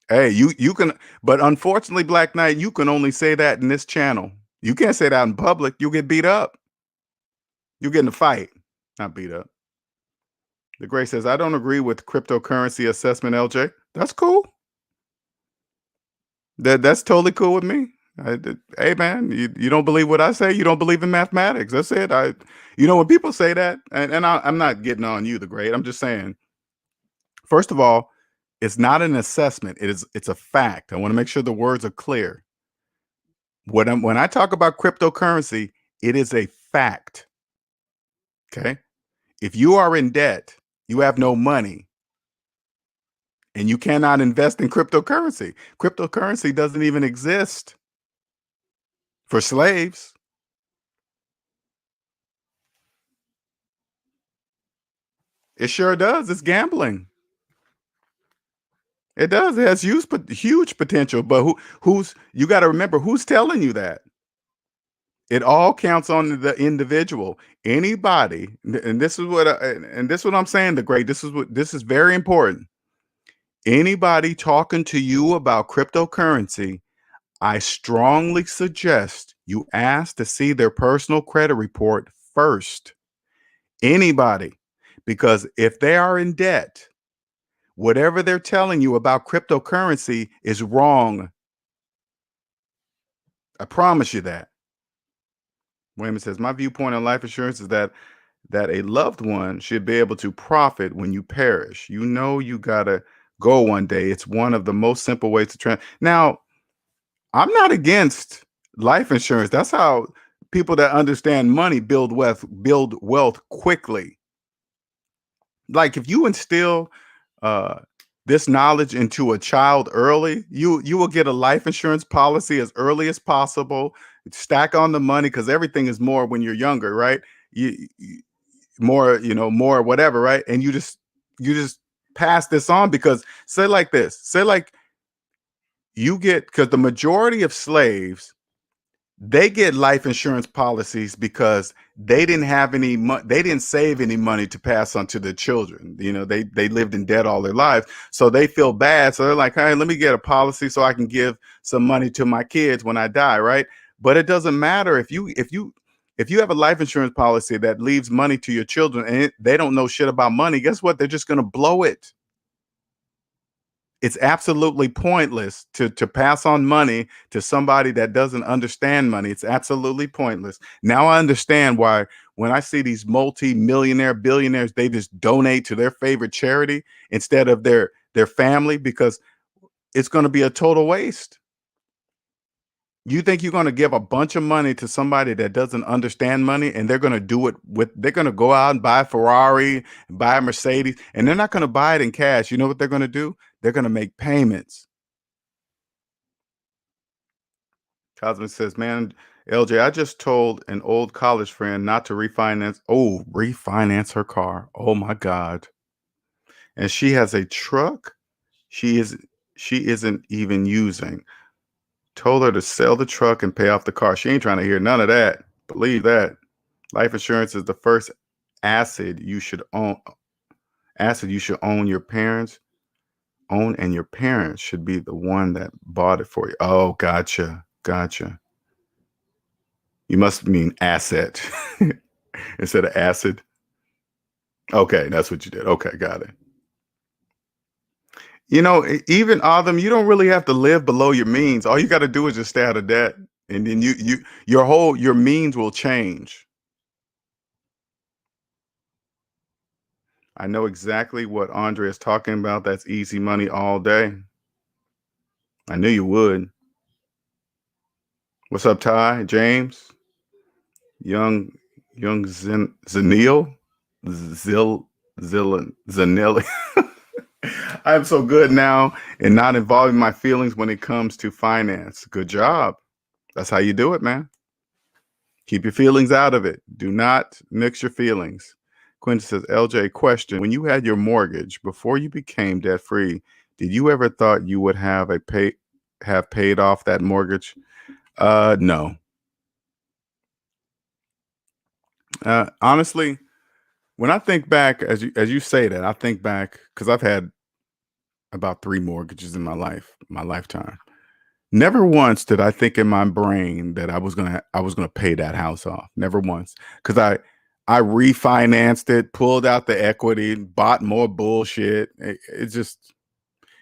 A: Hey, you can, but unfortunately, Black Knight, you can only say that in this channel. You can't say that in public. You'll get beat up. You get in a fight, not beat up. The Gray says, I don't agree with cryptocurrency assessment, LJ. That's cool. That's totally cool with me. Hey man, you don't believe what I say, you don't believe in mathematics. That's it. When people say that, I'm not getting on you, the Great. I'm just saying, first of all, it's not an assessment. It's a fact. I want to make sure the words are clear. When I talk about cryptocurrency, it is a fact. Okay. If you are in debt, you have no money, and you cannot invest in cryptocurrency. Cryptocurrency doesn't even exist for slaves. It sure does. It's gambling. It does. It has huge potential. But who's you got to remember who's telling you that? It all counts on the individual. Anybody, and this is what I'm saying, the Great. This is very important. Anybody talking to you about cryptocurrency, I strongly suggest you ask to see their personal credit report first. Anybody, because if they are in debt, whatever they're telling you about cryptocurrency is wrong. I promise you that. Wayman says, my viewpoint on life insurance is that a loved one should be able to profit when you perish. You gotta go one day. It's one of the most simple ways to now, I'm not against life insurance. That's how people that understand money build wealth quickly. Like if you instill uh this knowledge into a child early, you will get a life insurance policy as early as possible. Stack on the money because everything is more when you're younger, right? You more, more whatever, right? And you just pass this on because say like you get because the majority of slaves, they get life insurance policies because they didn't have any money, they didn't save any money to pass on to their children. They lived in debt all their lives, so they feel bad, so they're like, hey, let me get a policy so I can give some money to my kids when I die, right? But it doesn't matter if you have a life insurance policy that leaves money to your children and they don't know shit about money. Guess what? They're just going to blow it. It's absolutely pointless to pass on money to somebody that doesn't understand money. It's absolutely pointless. Now I understand why when I see these multi-millionaire billionaires, they just donate to their favorite charity instead of their family, because it's going to be a total waste. You think you're going to give a bunch of money to somebody that doesn't understand money, and they're going to do it they're going to go out and buy a Ferrari, buy a Mercedes, and they're not going to buy it in cash. You know what they're going to do? They're going to make payments. Cosmic says, man, LJ, I just told an old college friend not to refinance her car. Oh my God. And she has a truck. She is she isn't even using. Told her to sell the truck and pay off the car. She ain't trying to hear none of that. Believe that. Life insurance is the first asset you should own. Asset you should own. Your parents own, and your parents should be the one that bought it for you. Oh, gotcha, gotcha. You must mean asset instead of acid. Okay, that's what you did. Okay, got it. Even Autumn, you don't really have to live below your means. All you got to do is just stay out of debt, and then your means will change. I know exactly what Andre is talking about. That's easy money all day. I knew you would. What's up, Ty? James? Young Zanil? Zanilli. I am so good now in not involving my feelings when it comes to finance. Good job. That's how you do it, man. Keep your feelings out of it. Do not mix your feelings. Quinn says, LJ, question. When you had your mortgage before you became debt free, did you ever thought you would have paid off that mortgage? No. Honestly, when I think back, as you say that, I think back because I've had about 3 mortgages in my lifetime. Never once did I think in my brain that I was gonna pay that house off. Never once, because I refinanced it, pulled out the equity, bought more bullshit. It's just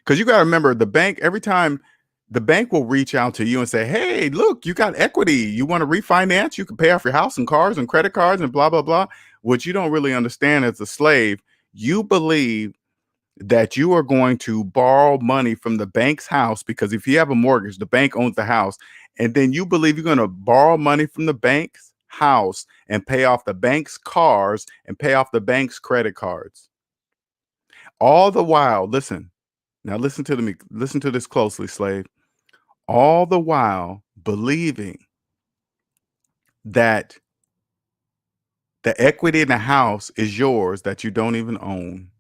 A: because you got to remember the bank. Every time the bank will reach out to you and say, "Hey, look, you got equity. You want to refinance? You can pay off your house and cars and credit cards and blah blah blah." What you don't really understand as a slave, you believe that you are going to borrow money from the bank's house because if you have a mortgage, the bank owns the house. And then you believe you're going to borrow money from the bank's house and pay off the bank's cars and pay off the bank's credit cards. All the while, listen to this closely, slave. All the while believing that the equity in the house is yours that you don't even own.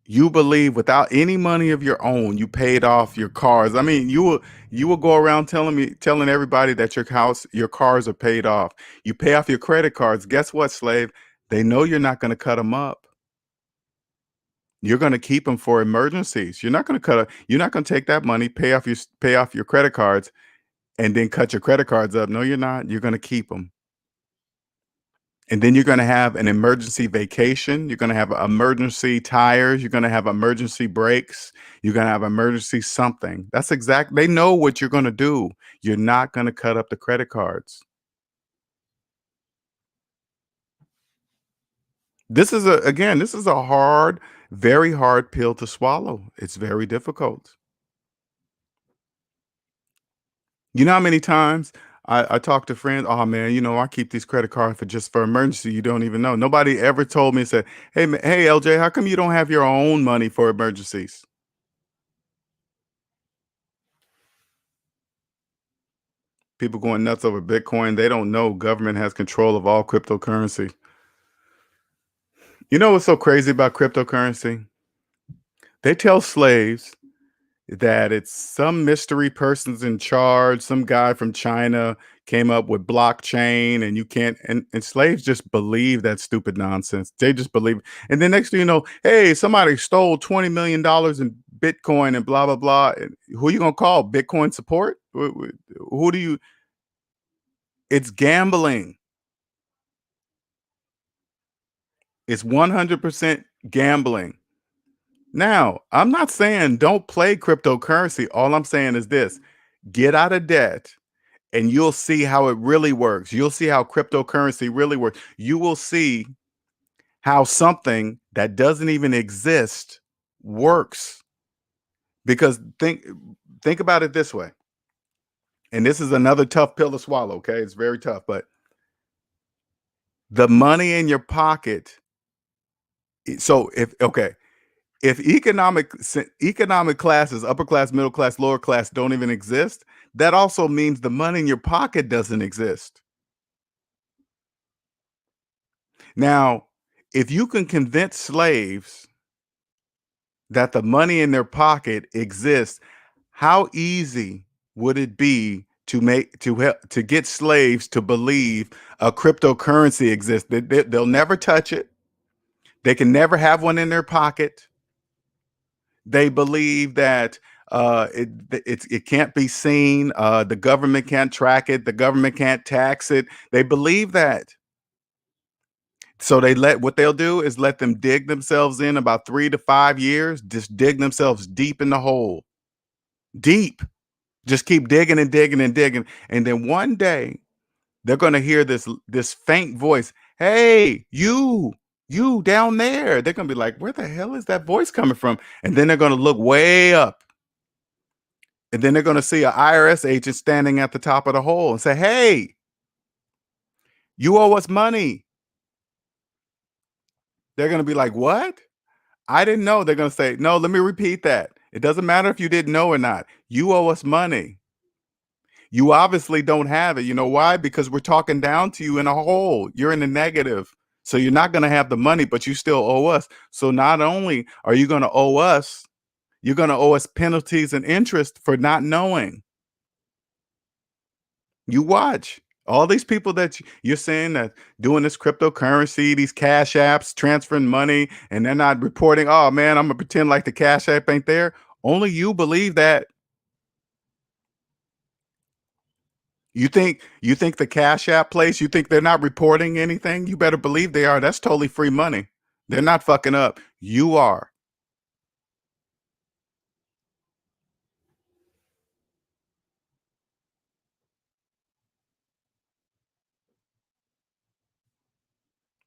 A: You believe without any money of your own, you paid off your cars. I mean, you will go around telling everybody that your cars are paid off. You pay off your credit cards. Guess what, slave? They know you're not going to cut them up. You're going to keep them for emergencies. You're not going to take that money, pay off your credit cards, and then cut your credit cards up. No, you're not. You're going to keep them. And then you're going to have an emergency vacation. You're going to have emergency tires. You're going to have emergency brakes. You're going to have emergency something. They know what you're going to do. You're not going to cut up the credit cards. This is a hard, very hard pill to swallow. It's very difficult. You know how many times I talk to friends, oh man, I keep these credit cards for emergency. You don't even know. Nobody ever told me, said, hey LJ, how come you don't have your own money for emergencies? People going nuts over Bitcoin. They don't know government has control of all cryptocurrency. You know what's so crazy about cryptocurrency? They tell slaves that it's some mystery person's in charge, some guy from China came up with blockchain and you can't and slaves just believe that stupid nonsense. They just believe. And then next thing you know, hey, somebody stole $20 million in Bitcoin and blah blah blah. And who are you gonna call? Bitcoin support? Who do you it's gambling. It's 100% gambling. Now, I'm not saying don't play cryptocurrency. All I'm saying is this: get out of debt and you'll see how it really works. You'll see how cryptocurrency really works. You will see how something that doesn't even exist works. Because think about it this way. And this is another tough pill to swallow, okay? It's very tough, but the money in your pocket. So if economic classes, upper class, middle class, lower class don't even exist, that also means the money in your pocket doesn't exist. Now, if you can convince slaves that the money in their pocket exists, how easy would it be to make to help to get slaves to believe a cryptocurrency exists? They'll never touch it. They can never have one in their pocket. They believe that it can't be seen. The government can't track it. The government can't tax it. They believe that. So what they'll do is let them dig themselves in about 3 to 5 years. Just dig themselves deep in the hole, deep. Just keep digging and digging and digging, and then one day they're going to hear this faint voice. Hey, you down there. They're going to be like, where the hell is that voice coming from? And then they're going to look way up. And then they're going to see an IRS agent standing at the top of the hole and say, hey, you owe us money. They're going to be like, what? I didn't know. They're going to say, no, let me repeat that. It doesn't matter if you didn't know or not. You owe us money. You obviously don't have it. You know why? Because we're talking down to you in a hole. You're in the negative. So you're not going to have the money, but you still owe us. So not only are you going to owe us, you're going to owe us penalties and interest for not knowing. You watch. All these people that you're saying that doing this cryptocurrency, these cash apps, transferring money, and they're not reporting, oh man, I'm gonna pretend like the cash app ain't there. Only you believe that. You think the cash app place, you think they're not reporting anything? You better believe they are. That's totally free money. They're not fucking up. You are.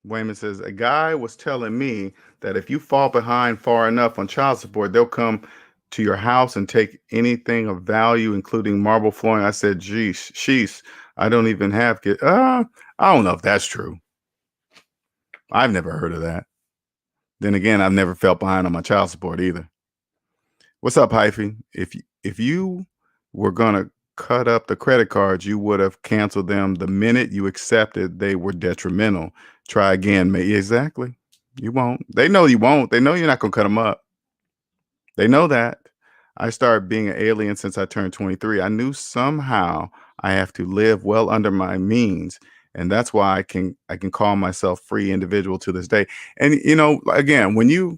A: Wayman says, a guy was telling me that if you fall behind far enough on child support, they'll come to your house and take anything of value, including marble flooring. I said, geez, sheesh, I don't even have kids. I don't know if that's true. I've never heard of that. Then again, I've never felt behind on my child support either. What's up, Hyphy? If you were gonna cut up the credit cards, you would have canceled them the minute you accepted they were detrimental. Try again, mate. Exactly. You won't. They know you won't. They know you're not gonna cut them up. They know that. I started being an alien since I turned 23. I knew somehow I have to live well under my means, and that's why I can call myself free individual to this day. And again,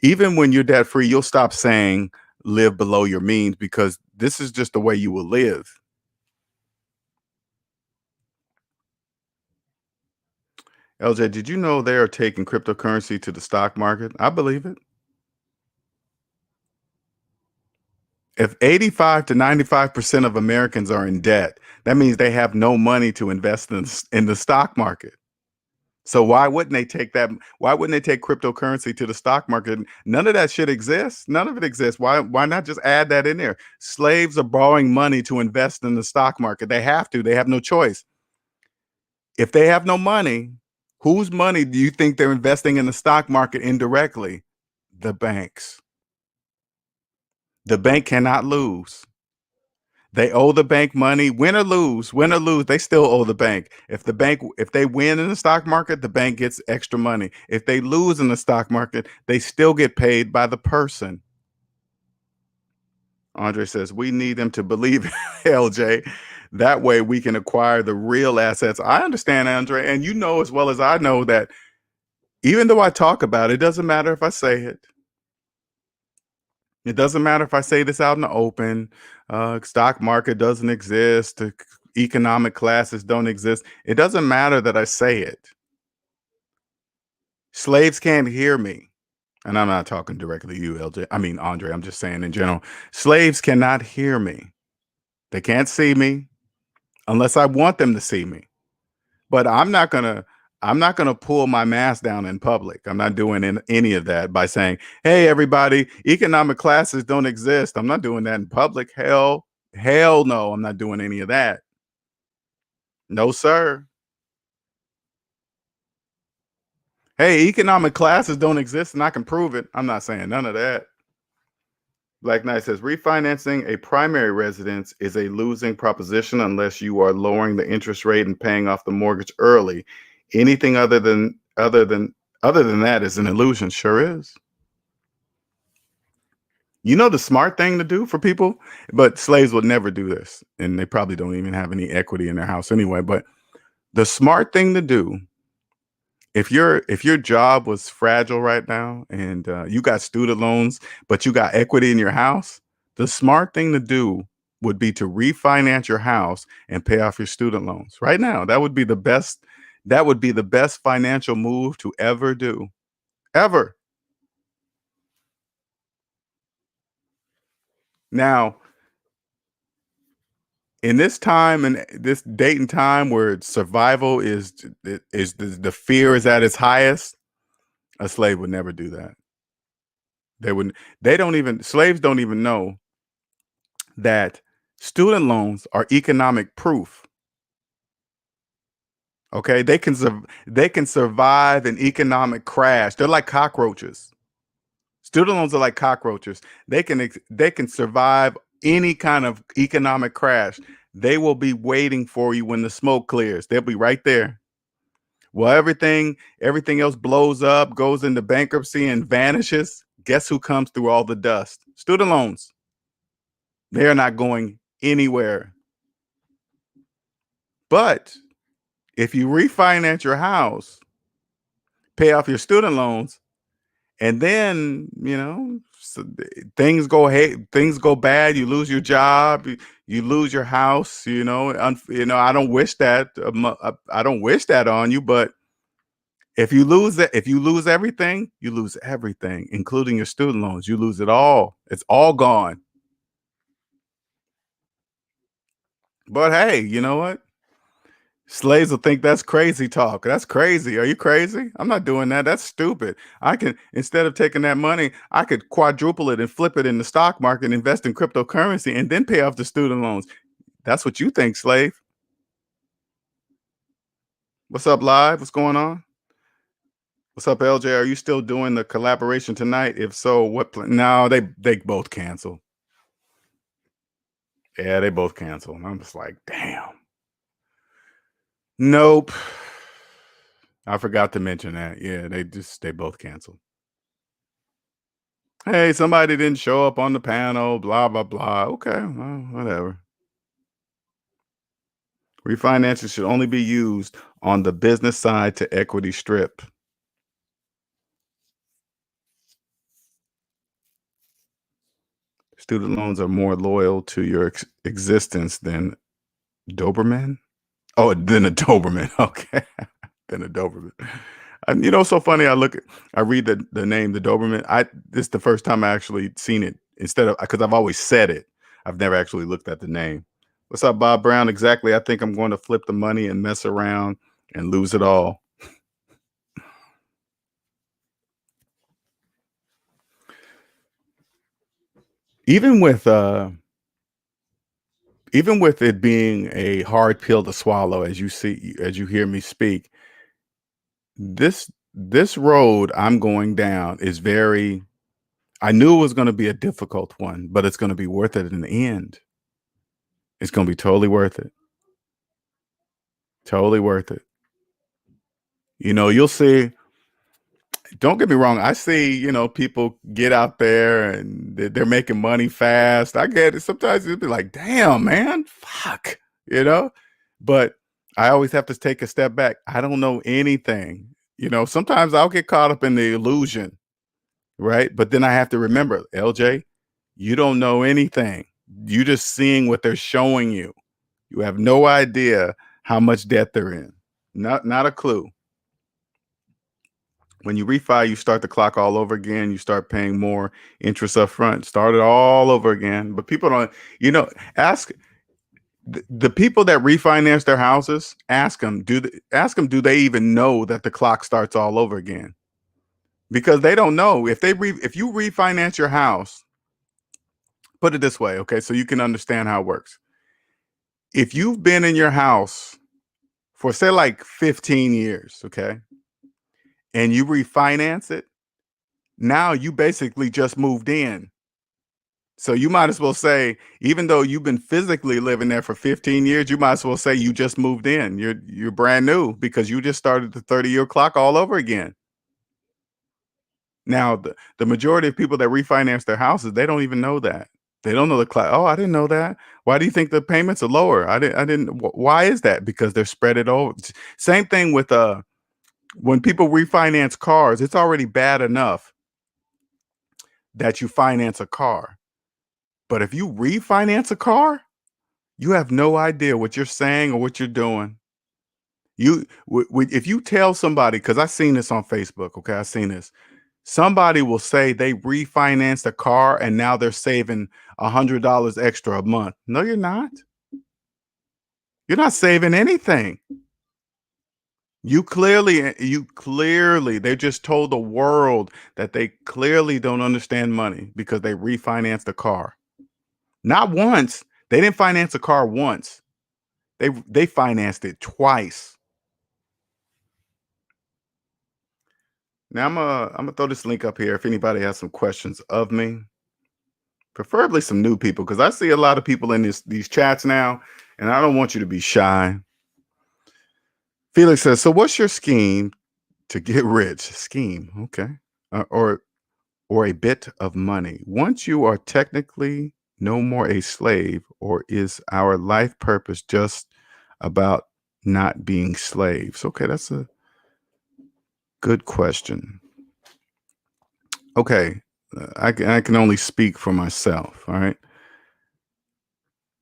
A: even when you're debt free, you'll stop saying live below your means because this is just the way you will live. LJ, did you know they are taking cryptocurrency to the stock market? I believe it. If 85 to 95% of Americans are in debt, that means they have no money to invest in the stock market. So why wouldn't they take that? Why wouldn't they take cryptocurrency to the stock market? None of that shit exists. None of it exists. Why not just add that in there? Slaves are borrowing money to invest in the stock market. They have to. They have no choice. If they have no money, whose money do you think they're investing in the stock market indirectly? The banks. The bank cannot lose. They owe the bank money, win or lose, they still owe the bank. If they win in the stock market, the bank gets extra money. If they lose in the stock market, they still get paid by the person. Andre says, we need them to believe LJ. That way we can acquire the real assets. I understand, Andre, and you know as well as I know that even though I talk about it, it doesn't matter if I say it. It doesn't matter if I say this out in the open. Stock market doesn't exist. Economic classes don't exist. It doesn't matter that I say it. Slaves can't hear me. And I'm not talking directly to you, LJ. I mean, Andre, I'm just saying in general. Slaves cannot hear me. They can't see me unless I want them to see me. But I'm not gonna pull my mask down in public. I'm not doing any of that by saying, "Hey, everybody, economic classes don't exist." I'm not doing that in public. Hell, no, I'm not doing any of that. No, sir. Hey, economic classes don't exist, and I can prove it. I'm not saying none of that. Black Knight says refinancing a primary residence is a losing proposition unless you are lowering the interest rate and paying off the mortgage early. Anything other than that is an illusion. Sure is. You know the smart thing to do for people, but slaves would never do this, and they probably don't even have any equity in their house anyway. But the smart thing to do, if your job was fragile right now and you got student loans, but you got equity in your house, the smart thing to do would be to refinance your house and pay off your student loans right now. That would be the best. That would be the best financial move to ever do, ever. Now, in this time and this date and time where survival is the fear is at its highest, a slave would never do that. They wouldn't. They don't even. Slaves don't even know that student loans are economic proof. Okay, they can survive an economic crash. They're like cockroaches. Student loans are like cockroaches. They can survive any kind of economic crash. They will be waiting for you when the smoke clears. They'll be right there. Well, everything else blows up, goes into bankruptcy, and vanishes. Guess who comes through all the dust? Student loans. They are not going anywhere. But if you refinance your house, pay off your student loans, and then things go bad. You lose your job, you lose your house. I don't wish that. I don't wish that on you, but if you lose everything, you lose everything, including your student loans. You lose it all. It's all gone. But hey, you know what? Slaves will think that's crazy talk. That's crazy. Are you crazy? I'm not doing that. That's stupid. I can, instead of taking that money, I could quadruple it and flip it in the stock market, invest in cryptocurrency, and then pay off the student loans. That's what you think, slave. What's up, live? What's going on? What's up, LJ? Are you still doing the collaboration tonight? If so, no, they both canceled. Yeah, they both canceled. And I'm just like, damn. Nope. I forgot to mention that. Yeah, they both canceled. Hey, somebody didn't show up on the panel, blah, blah, blah. Okay, well, whatever. Refinances should only be used on the business side to equity strip. Student loans are more loyal to your existence than Doberman. Oh, than a Doberman. Okay, than a Doberman. And so funny. I read the name, the Doberman. This is the first time I actually seen it instead of because I've always said it. I've never actually looked at the name. What's up, Bob Brown? Exactly. I think I'm going to flip the money and mess around and lose it all. Even with it being a hard pill to swallow, as you hear me speak, this road I'm going down is very. I knew it was going to be a difficult one, but it's going to be worth it in the end. It's going to be totally worth it. Totally worth it. You'll see. Don't get me wrong. I see, people get out there and they're making money fast. I get it. Sometimes it'll be like, damn, man, fuck, you know? But I always have to take a step back. I don't know anything. Sometimes I'll get caught up in the illusion, right? But then I have to remember, LJ, you don't know anything. You just seeing what they're showing you. You have no idea how much debt they're in. Not a clue. When you refi, you start the clock all over again. You start paying more interest up front. Start it all over again. But people don't, ask the people that refinance their houses. Ask them, do they even know that the clock starts all over again? Because they don't know. If you refinance your house, put it this way, okay, so you can understand how it works. If you've been in your house for say like 15 years, okay, and you refinance it, now you basically just moved in. So you might as well say, even though you've been physically living there for 15 years, you might as well say you just moved in. You're brand new because you just started the 30-year clock all over again. Now, the majority of people that refinance their houses, they don't even know that. They don't know the class. Oh, I didn't know that. Why do you think the payments are lower? I didn't. Why is that? Because they're spread it over. Same thing with when people refinance cars, it's already bad enough that you finance a car. But if you refinance a car, you have no idea what you're saying or what you're doing. If you tell somebody, because I've seen this on Facebook, okay, I've seen this. Somebody will say they refinanced a car and now they're saving $100 extra a month. No, you're not. You're not saving anything. They just told the world that they clearly don't understand money because they refinanced a car. Not once. They didn't finance a car once. They financed it twice. Now I'm gonna throw this link up here if anybody has some questions of me, preferably some new people, because I see a lot of people in these chats now, and I don't want you to be shy. Felix says, "So what's your scheme to get rich?" Scheme, okay, or a bit of money. Once you are technically no more a slave, or is our life purpose just about not being slaves? Okay, that's a good question. Okay, I can only speak for myself. All right.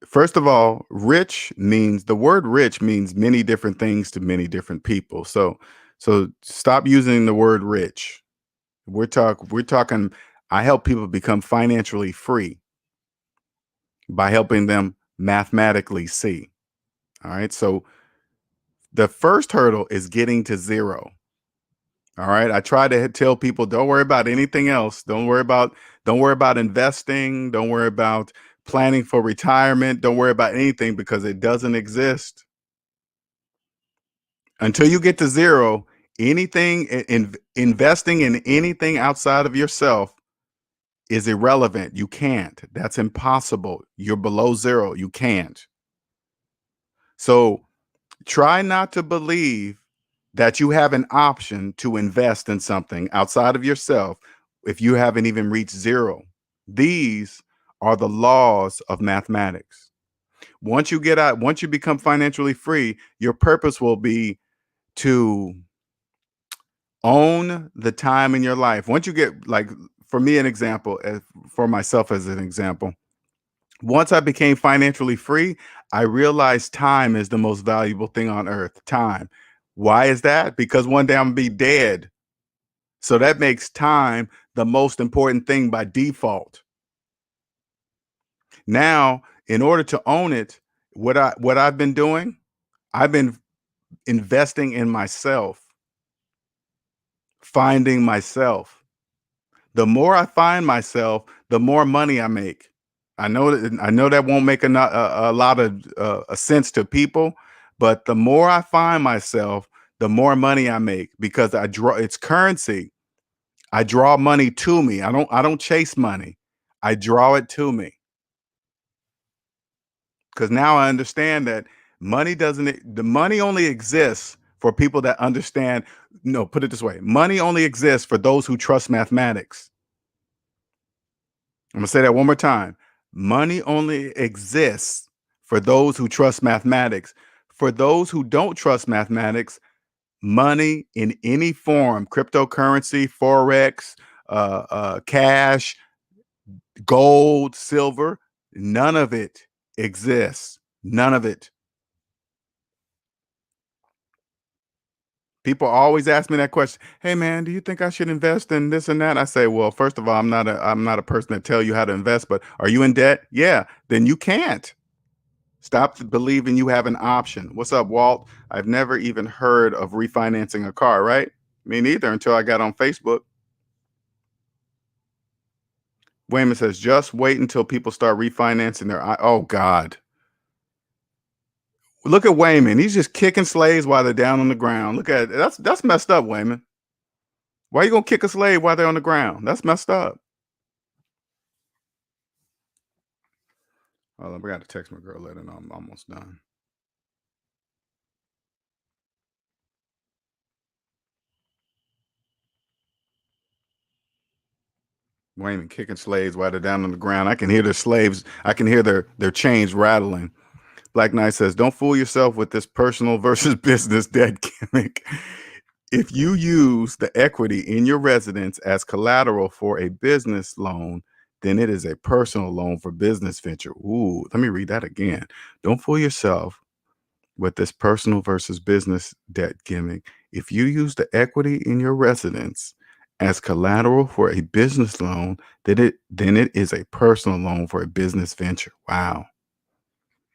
A: First of all, the word rich means many different things to many different people. So stop using the word rich. We're talking I help people become financially free by helping them mathematically see. All right. So the first hurdle is getting to zero. All right. I try to tell people don't worry about anything else. Don't worry about investing. Don't worry about planning for retirement. Don't worry about anything because it doesn't exist. Until you get to zero, anything investing in anything outside of yourself is irrelevant. You can't. That's impossible. You're below zero. You can't. So try not to believe that you have an option to invest in something outside of yourself if you haven't even reached zero. These are the laws of mathematics. Once you become financially free, your purpose will be to own the time in your life. Once you get, like, for me, an example, for myself as an example, once I became financially free, I realized time is the most valuable thing on earth. Time. Why is that? Because one day I'm gonna be dead. So that makes time the most important thing by default. Now, in order to own it, what I've been doing, I've been investing in myself, finding myself. The more I find myself, the more money I make. I know that won't make a lot of sense to people, but the more I find myself, the more money I make because I draw. It's currency. I draw money to me. I don't chase money. I draw it to me because now I understand that the money only exists for people that understand. No, put it this way: money only exists for those who trust mathematics. I'm gonna say that one more time. Money only exists for those who trust mathematics. For those who don't trust mathematics, money in any form, cryptocurrency, Forex, cash, gold, silver, none of it exists. None of it. People always ask me that question. Hey man, do you think I should invest in this and that? I say, well, first of all, I'm not a person that tell you how to invest, but are you in debt? Yeah, then you can't. Stop believing you have an option. What's up, Walt? I've never even heard of refinancing a car, right? Me neither until I got on Facebook. Wayman says, just wait until people start refinancing oh God. Look at Wayman. He's just kicking slaves while they're down on the ground. Look at it. That's messed up, Wayman. Why you gonna kick a slave while they're on the ground? That's messed up. Hold on, I got to text my girl, let her know I'm almost done. Wayman kicking slaves while they're down on the ground. I can hear their slaves. I can hear their chains rattling. Black Knight says, don't fool yourself with this personal versus business debt gimmick. If you use the equity in your residence as collateral for a business loan, then it is a personal loan for business venture. Ooh, let me read that again. Don't fool yourself with this personal versus business debt gimmick. If you use the equity in your residence as collateral for a business loan, then it is a personal loan for a business venture. Wow.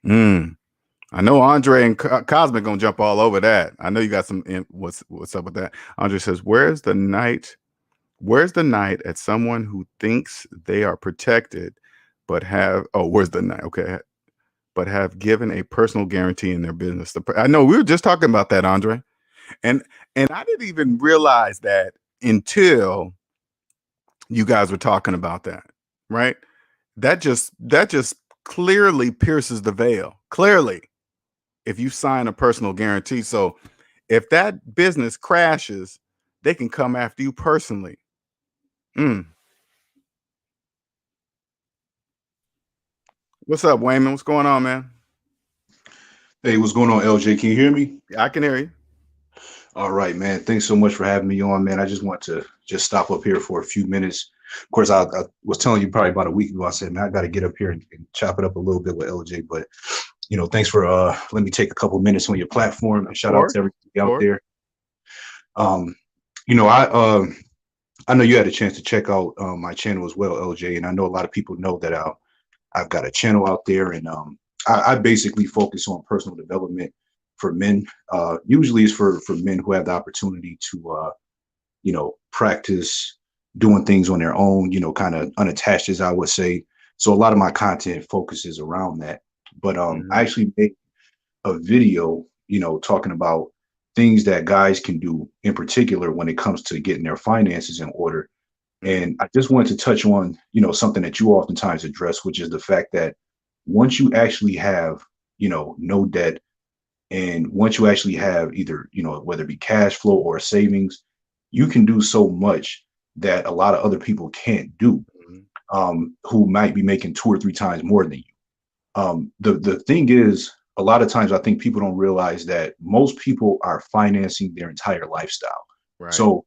A: I know Andre and Cosmic gonna jump all over that. I know you got some. What's up with that? Andre says, "Where's the night? Where's the night at someone who thinks they are protected, but have where's the night? Okay, but have given a personal guarantee in their business." I know we were just talking about that, Andre, and I didn't even realize that until you guys were talking about that, right? That just clearly pierces the veil. Clearly, if you sign a personal guarantee. So if that business crashes, they can come after you personally. What's up, Wayman? What's going on, man?
B: Hey, what's going on, LJ? Can you hear me?
A: I can hear you.
B: All right, man. Thanks so much for having me on, man. I just want to just stop up here for a few minutes. Of course, I was telling you probably about a week ago. I said, man, I got to get up here and chop it up a little bit with LJ. But thanks for letting me take a couple minutes on your platform. And shout out to everybody out there. I know you had a chance to check out my channel as well, LJ, and I know a lot of people know that I've got a channel out there, and I basically focus on personal development for men. Usually, it's for men who have the opportunity to practice doing things on their own. Kind of unattached, as I would say. So a lot of my content focuses around that. But I actually made a video, talking about things that guys can do in particular when it comes to getting their finances in order. And I just wanted to touch on, something that you oftentimes address, which is the fact that once you actually have, no debt, and once you actually have either, whether it be cash flow or savings, you can do so much that a lot of other people can't do, who might be making 2 or 3 times more than you. The thing is, a lot of times I think people don't realize that most people are financing their entire lifestyle. Right. So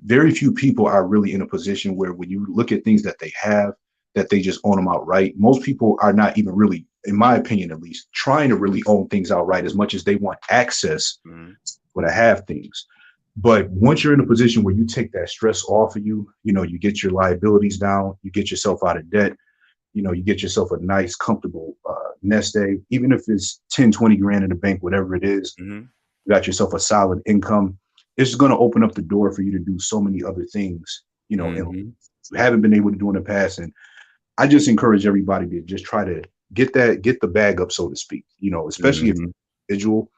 B: very few people are really in a position where when you look at things that they have, that they just own them outright. Most people are not even really, in my opinion at least, trying to really own things outright as much as they want access to have things. But once you're in a position where you take that stress off of you, you get your liabilities down, you get yourself out of debt, you get yourself a nice, comfortable nest egg, even if it's 10, 20 grand in the bank, whatever it is, you got yourself a solid income. It's going to open up the door for you to do so many other things, and you haven't been able to do in the past. And I just encourage everybody to just try to get the bag up, so to speak, especially if you're an individual.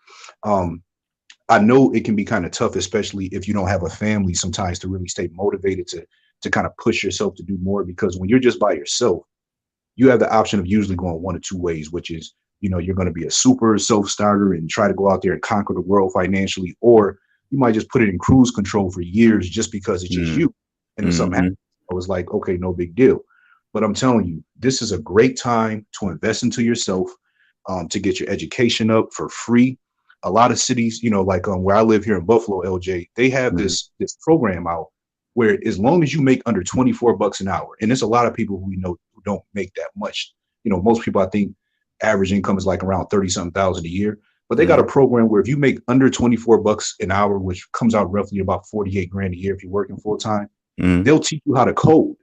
B: I know it can be kind of tough, especially if you don't have a family sometimes, to really stay motivated to kind of push yourself to do more, because when you're just by yourself, you have the option of usually going one of 2 ways, which is, you're going to be a super self-starter and try to go out there and conquer the world financially, or you might just put it in cruise control for years just because it's just you. And if something happens, I was like, okay, no big deal. But I'm telling you, this is a great time to invest into yourself, to get your education up for free. A lot of cities, like where I live here in Buffalo, LJ, they have this program out where as long as you make under $24 an hour, and there's a lot of people who we know who don't make that much. Most people, I think average income is like around 30-something thousand a year, but they got a program where if you make under $24 an hour, which comes out roughly about 48 grand a year if you're working full time, they'll teach you how to code.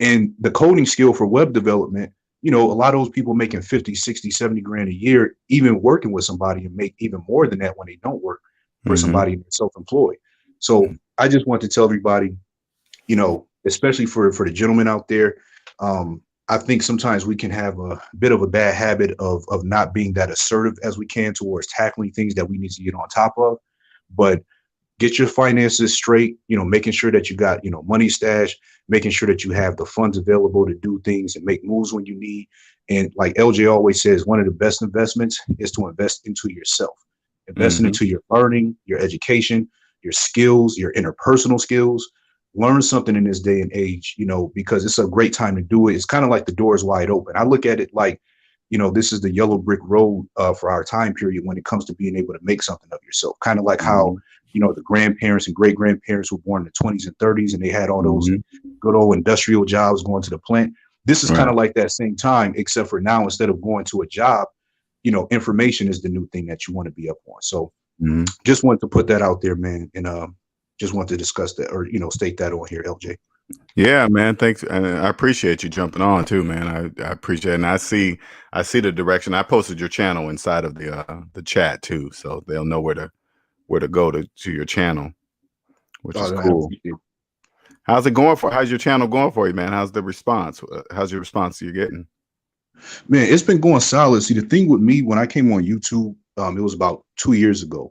B: And the coding skill for web development, a lot of those people making 50, 60, 70 grand a year, even working with somebody, and make even more than that when they don't work for somebody self-employed. So I just want to tell everybody, especially for the gentlemen out there, I think sometimes we can have a bit of a bad habit of not being that assertive as we can towards tackling things that we need to get on top of. But get your finances straight, making sure that you got, money stash, making sure that you have the funds available to do things and make moves when you need. And like LJ always says, one of the best investments is to invest into yourself, investing into your learning, your education, your skills, your interpersonal skills. learn something in this day and age, because it's a great time to do it. It's kind of like the door is wide open. I look at it like, this is the yellow brick road for our time period when it comes to being able to make something of yourself. Kind of like how,
A: Mhm.
B: the grandparents and great grandparents were born in the 20s and 30s and they had all those
A: Mhm.
B: good old industrial jobs going to the plant. This is kind
A: Right.
B: of like that same time, except for now, instead of going to a job, information is the new thing that you want to be up on. So
A: Mhm.
B: just wanted to put that out there, man. And just want to discuss that or, state that on here, LJ.
A: Yeah, man. Thanks, and I appreciate you jumping on too, man. I appreciate it. And I see the direction. I posted your channel inside of the chat too, so they'll know where to go to your channel, which is
B: Oh, I
A: cool.
B: appreciate it.
A: How's your channel going for you, man? How's the response? How's your response you're getting?
B: Man, it's been going solid. See, the thing with me, when I came on YouTube, it was about 2 years ago.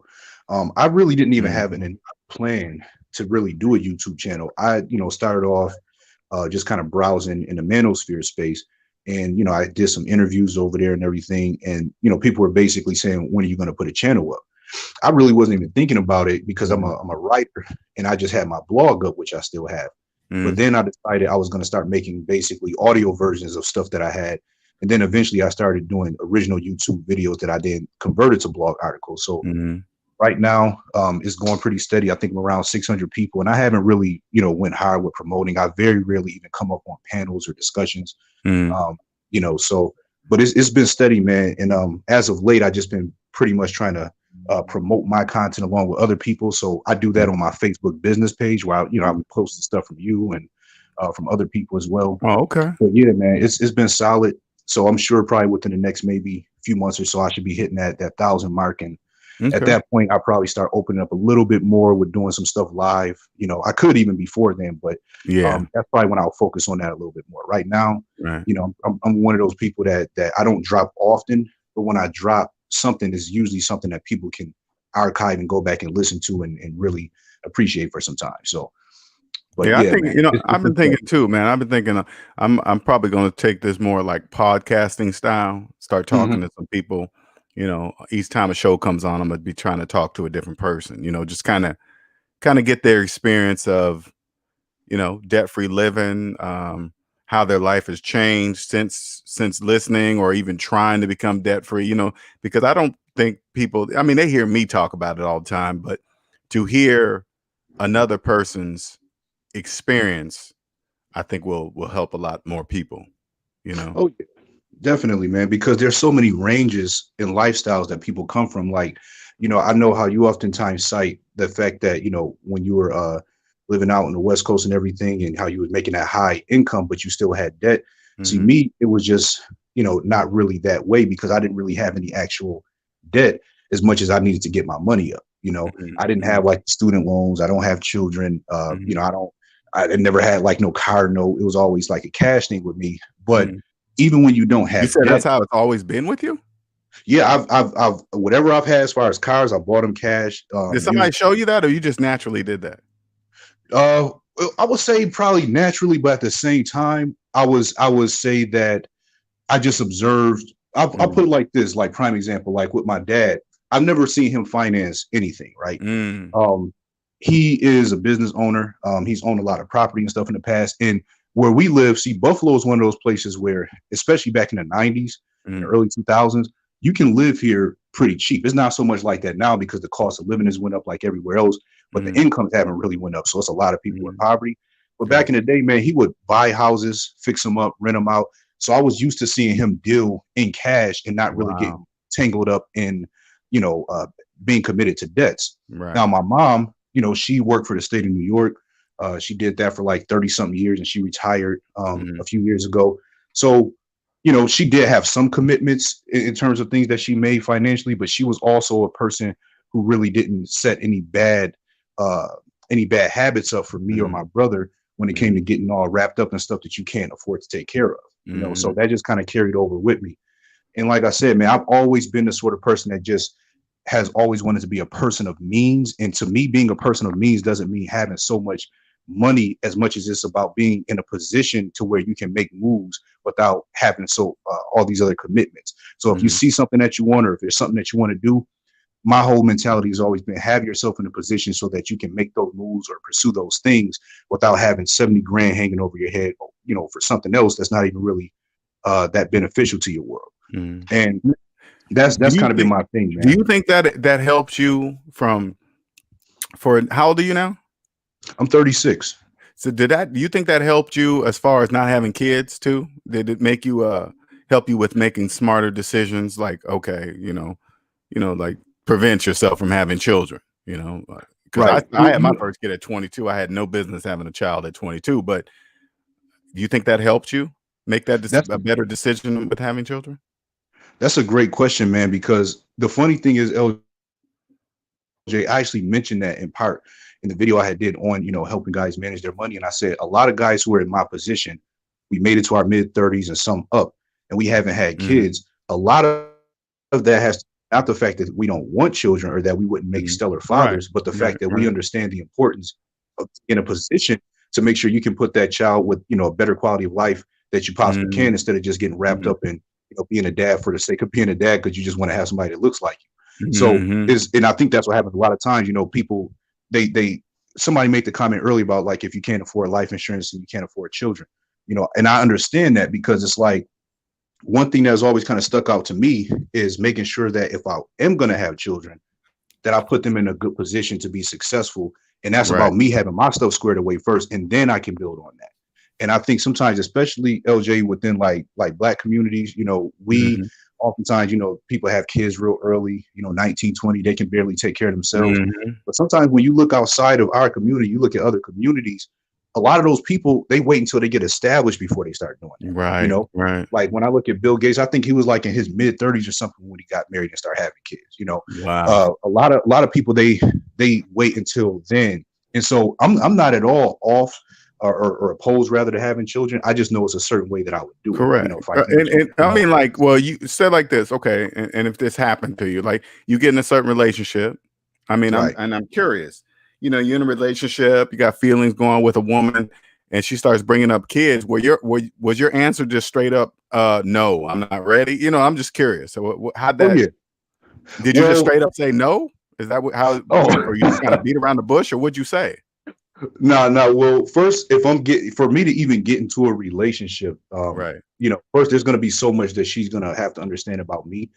B: I really didn't even have
A: Mhm.
B: an plan to really do a YouTube channel. I, started off just kind of browsing in the manosphere space. And, I did some interviews over there and everything. And, people were basically saying, when are you going to put a channel up? I really wasn't even thinking about it because I'm
A: Mhm.
B: a writer and I just had my blog up, which I still have. But
A: Mhm.
B: then I decided I was going to start making basically audio versions of stuff that I had. And then eventually I started doing original YouTube videos that I then converted to blog articles. So
A: Mhm.
B: right now, it's going pretty steady. I think I'm around 600 people, and I haven't really, went hard with promoting. I very rarely even come up on panels or discussions.
A: Mhm.
B: Um, so but it's been steady, man. And as of late, I just been pretty much trying to promote my content along with other people. So I do that on my Facebook business page where I be posting stuff from you and from other people as well.
A: Oh, okay.
B: But yeah, man, it's been solid. So I'm sure probably within the next maybe few months or so, I should be hitting that 1,000 mark. And at
A: Okay.
B: that point, I'll probably start opening up a little bit more with doing some stuff live. I could even before then, but
A: Yeah.
B: that's probably when I'll focus on that a little bit more. Right now,
A: Right.
B: I'm one of those people that I don't drop often, but when I drop something, is usually something that people can archive and go back and listen to and really appreciate for some time. So, but
A: Yeah, I
B: yeah,
A: think,
B: man, it's
A: I've been
B: been
A: thinking
B: steady.
A: too, man. I've been thinking I'm probably going to take this more like podcasting style, start
B: Mhm.
A: talking to some people, each time a show comes on, I'm going to be trying to talk to a different person, just kind of get their experience of, debt-free living, how their life has changed since listening or even trying to become debt-free, because I don't think people, I mean, they hear me talk about it all the time, but to hear another person's experience, I think will help a lot more people, you know?
B: Oh, definitely, man, because there's so many ranges and lifestyles that people come from. Like, I know how you oftentimes cite the fact that, when you were living out on the West Coast and everything, and how you was making that high income, but you still had debt. See,
A: Mhm.
B: me, it was just, not really that way because I didn't really have any actual debt as much as I needed to get my money up.
A: Mhm.
B: I didn't
A: Mhm.
B: have like student loans. I don't have children.
A: Mhm.
B: I never had like no car note. It was always like a cash thing with me. But
A: Mhm.
B: even when you don't
A: You
B: have
A: said that's
B: debt,
A: how it's always been with you?
B: yeah, I've whatever I've had as far as cars, I bought them cash.
A: Did somebody
B: Used,
A: show you that or you just naturally did that?
B: well, I would say probably naturally, but at the same time, I would say that I just observed. I'll
A: Mm.
B: put it like this, like prime example, like with my dad. I've never seen him finance anything, right?
A: Mm.
B: Um, he is a business owner. He's owned a lot of property and stuff in the past. And where we live, see, Buffalo is one of those places where, especially back in the 90s and
A: Mm.
B: early 2000s, you can live here pretty cheap. It's not so much like that now because the cost of living has went up like everywhere else, but the
A: Mm.
B: incomes haven't really went up. So it's a lot of people in
A: Mm.
B: poverty. But back
A: Gotcha.
B: in the day, man, he would buy houses, fix them up, rent them out. So I was used to seeing him deal in cash and not really
A: Wow.
B: getting tangled up in, you know, uh, being committed to debts.
A: Right.
B: Now, my mom, she worked for the state of New York. She did that for like 30 something years and she retired a
A: Mhm.
B: few years ago. So, she did have some commitments in terms of things that she made financially, but she was also a person who really didn't set uh, any bad habits up for me or
A: Mhm.
B: my brother when it came to
A: Mhm.
B: getting all wrapped up in stuff that you can't afford to take care of. So
A: Mhm.
B: that just kind of carried over with me. And like I said, man, I've always been the sort of person that just has always wanted to be a person of means. And to me, being a person of means doesn't mean having so much money as much as it's about being in a position to where you can make moves without having all these other commitments. So if you
A: Mhm.
B: see something that you want, or if there's something that you want to do, my whole mentality has always been have yourself in a position so that you can make those moves or pursue those things without having 70 grand hanging over your head, for something else that's not even really that beneficial to your world.
A: Mm.
B: And that's
A: Do you
B: kind of been
A: think
B: my thing,
A: do
B: man.
A: you think that helps you for how old are you now?
B: I'm 36.
A: So do you think that helped you as far as not having kids too? Did it make you help you with making smarter decisions like, okay, like prevent yourself from having children, because
B: Right.
A: I had my first kid at 22. I had no business having a child at 22, but do you think that helped you make that
B: That's
A: a better decision with having children?
B: that's a great question, man, because the funny thing is, I actually mentioned that in part in the video I had did on, helping guys manage their money. And I said a lot of guys who are in my position, we made it to our mid 30s and some up, and we haven't had
A: Mm,
B: kids. A lot of that has not the fact that we don't want children or that we wouldn't make
A: mm.
B: stellar
A: Right,
B: fathers, but the
A: right,
B: fact that we
A: right.
B: understand the importance of in a position to make sure you can put that child with, a better quality of life that you possibly
A: Mm,
B: can, instead of just getting wrapped
A: mhm,
B: up in, being a dad for the sake of being a dad because you just want to have somebody that looks like you. So
A: mhm.
B: is and I think that's what happens a lot of times. People they somebody made the comment earlier about like if you can't afford life insurance and you can't afford children, and I understand that because it's like one thing that's always kind of stuck out to me is making sure that if I am going to have children, that I put them in a good position to be successful. And that's
A: Right.
B: about me having my stuff squared away first, and then I can build on that. And I think sometimes, especially LJ, within like Black communities, we
A: Mhm,
B: oftentimes, people have kids real early, 19, 20, they can barely take care of themselves.
A: mhm.
B: But sometimes when you look outside of our community, you look at other communities, a lot of those people, they wait until they get established before they start doing that. You
A: Right,
B: know,
A: right.
B: like when I look at Bill Gates, I think he was like in his mid 30s or something when he got married and started having kids.
A: Wow.
B: A lot of people they wait until then, and so I'm not at all off or opposed rather to having children. I just know it's a certain way that I would do it.
A: Correct.
B: Financially.
A: And I mean, like, well, you said like this, okay, and if this happened to you, like you get in a certain relationship, I mean,
B: Right.
A: I'm curious. You're in a relationship, you got feelings going with a woman, and she starts bringing up kids. Was your answer just straight up, no, I'm not ready? I'm just curious. So, how'd
B: Oh
A: that?
B: yeah.
A: Did you just
B: Well,
A: straight up say no? Is that how?
B: oh
A: Or you just kind of beat around the bush, or what'd you say?
B: no, no. Well, first, if I'm getting for me to even get into a relationship,
A: Right.
B: first there's gonna be so much that she's gonna have to understand about me,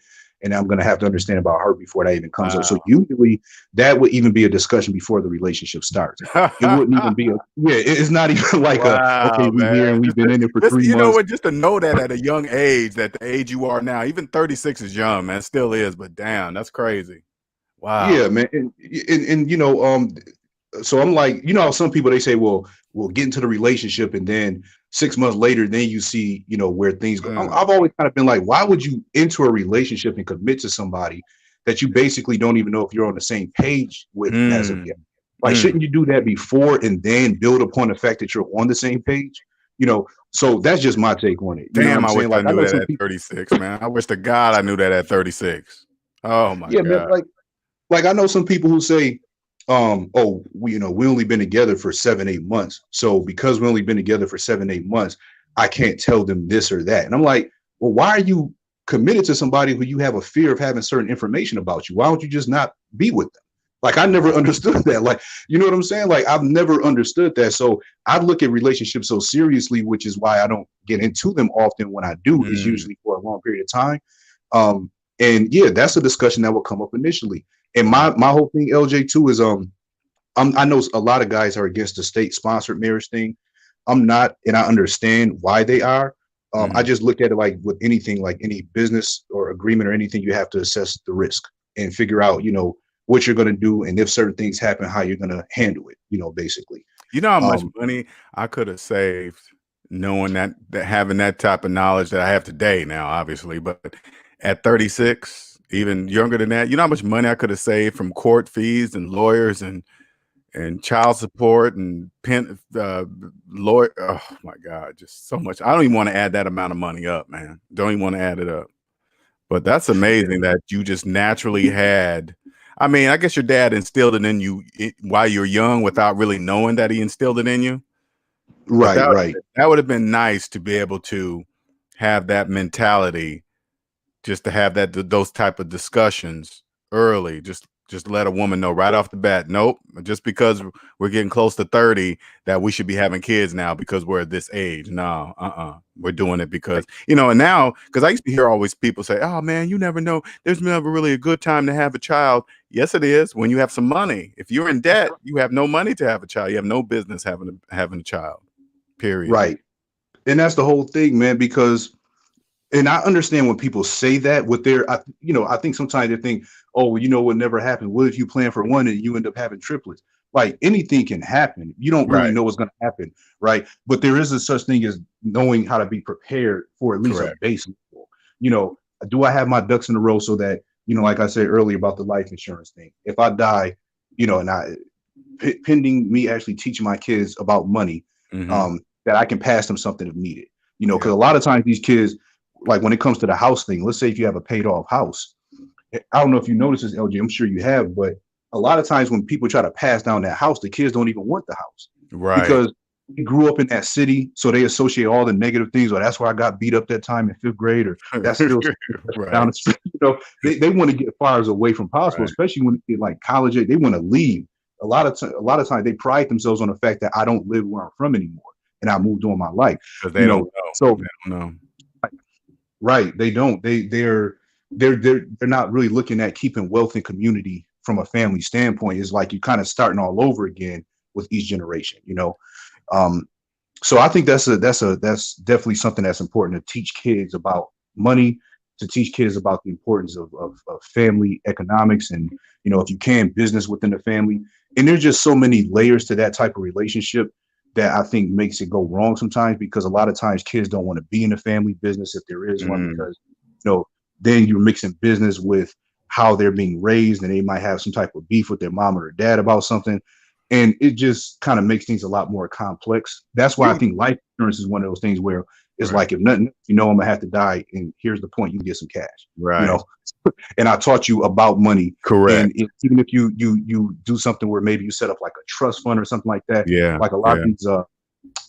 B: and I'm gonna have to understand about her before that even comes up. So
A: Wow.
B: usually that would even be a discussion before the relationship starts. It wouldn't even be it's not even like a okay,
A: Wow,
B: we here and
A: man.
B: we've been in it for
A: Just
B: 3 months.
A: what, just to know that at a young age, that the age you are now, even 36 is young, man. Still is, but damn, that's crazy. Wow.
B: Yeah, man, and so I'm like, how some people they say, well, we'll get into the relationship, and then 6 months later, then you see, where things go.
A: Mm,
B: I've always kind of been like, why would you enter a relationship and commit to somebody that you basically don't even know if you're on the same page with as of yet?
A: mm,
B: Like,
A: mm.
B: shouldn't you do that before and then build upon the fact that you're on the same page? So that's just my take on it. You know what
A: Damn,
B: I'm
A: I wish
B: saying?
A: I
B: Like, I
A: knew
B: know
A: that
B: some
A: at
B: people,
A: 36, man. I wish to God I knew that at 36. Oh my
B: yeah, man,
A: God.
B: like I know some people who say, oh, we only been together for 7, 8 months. So because we only been together for 7, 8 months, I can't tell them this or that. And I'm like, well, why are you committed to somebody who you have a fear of having certain information about you? Why don't you just not be with them? Like I never understood that. Like, you know what I'm saying? Like I've never understood that. So I look at relationships so seriously, which is why I don't get into them often. When I do, is
A: Mm,
B: usually for a long period of time. Um, and yeah, that's a discussion that will come up initially. And
A: mm,
B: my whole thing, LJ, too, is I know a lot of guys are against the state sponsored marriage thing. I'm not, and I understand why they are. I
A: mm.
B: just look at it like with anything, like any business or agreement or anything, you have to assess the risk and figure out, what you're going to do, and if certain things happen, how you're going to handle it. Basically.
A: You know how much
B: Um,
A: money I could have saved knowing that having that type of knowledge that I have today now, obviously, but at 36, even younger than that, you know how much money I could have saved from court fees and lawyers and child support and lawyer. Oh my God, just so much. I don't even want to add that amount of money up, man. Don't even want to add it up. But that's amazing that you just naturally had. I mean, I guess your dad instilled it in you while you're young without really knowing that he instilled it in you. But
B: right, right.
A: that would have been nice to be able to have that mentality, just to have those type of discussions early. Just let a woman know right off the bat. Nope. Just because we're getting close to 30 that we should be having kids now because we're at this age. No, we're doing it because, you know, and now, because I used to hear always people say, oh man, you never know. There's never really a good time to have a child. Yes, it is when you have some money. If you're in debt, you have no money to have a child. You have no business having a child, period.
B: Right. And that's the whole thing, man, because and I understand when people say that with their, I think sometimes they think, oh, well, you know what never happened. What if you plan for one and you end up having triplets? Like anything can happen. You don't really
A: Right.
B: know what's going to happen, right? But there is a such thing as knowing how to be prepared for at least
A: Correct.
B: a basic. You know, do I have my ducks in a row so that, you know, like I said earlier about the life insurance thing, if I die, you know, and pending me actually teaching my kids about money, that I can pass them something if needed. You know, because a lot of times these kids, like when it comes to the house thing, let's say if you have a paid off house, I don't know if you notice this, LG, I'm sure you have, but a lot of times when people try to pass down that house, the kids don't even want the house.
A: Right.
B: Because they grew up in that city, so they associate all the negative things. Or that's where I got beat up that time in 5th grade, or that's still
A: right.
B: down the street. You know, they want to get far as away from possible,
A: Right.
B: especially when they like college age, they want to leave. A lot of times they pride themselves on the fact that I don't live where I'm from anymore and I moved on my life.
A: Because they don't know.
B: So
A: they don't know.
B: Right, they don't. They're not really looking at keeping wealth and community from a family standpoint. It's like you're kind of starting all over again with each generation, you know. So I think that's definitely something that's important to teach kids about money, to teach kids about the importance of family economics, and you know, if you can, business within the family. And there's just so many layers to that type of relationship that I think makes it go wrong sometimes, because a lot of times kids don't want to be in a family business if there is one, because you know, then you're mixing business with how they're being raised, and they might have some type of beef with their mom or their dad about something. And it just kind of makes things a lot more complex. That's why I think life insurance is one of those things where it's like, if nothing, you know, I'm gonna have to die, and here's the point: you can get some cash,
A: Right.
B: you know. And I taught you about money.
A: Correct.
B: And even if you do something where maybe you set up like a trust fund or something like that, like a lot of these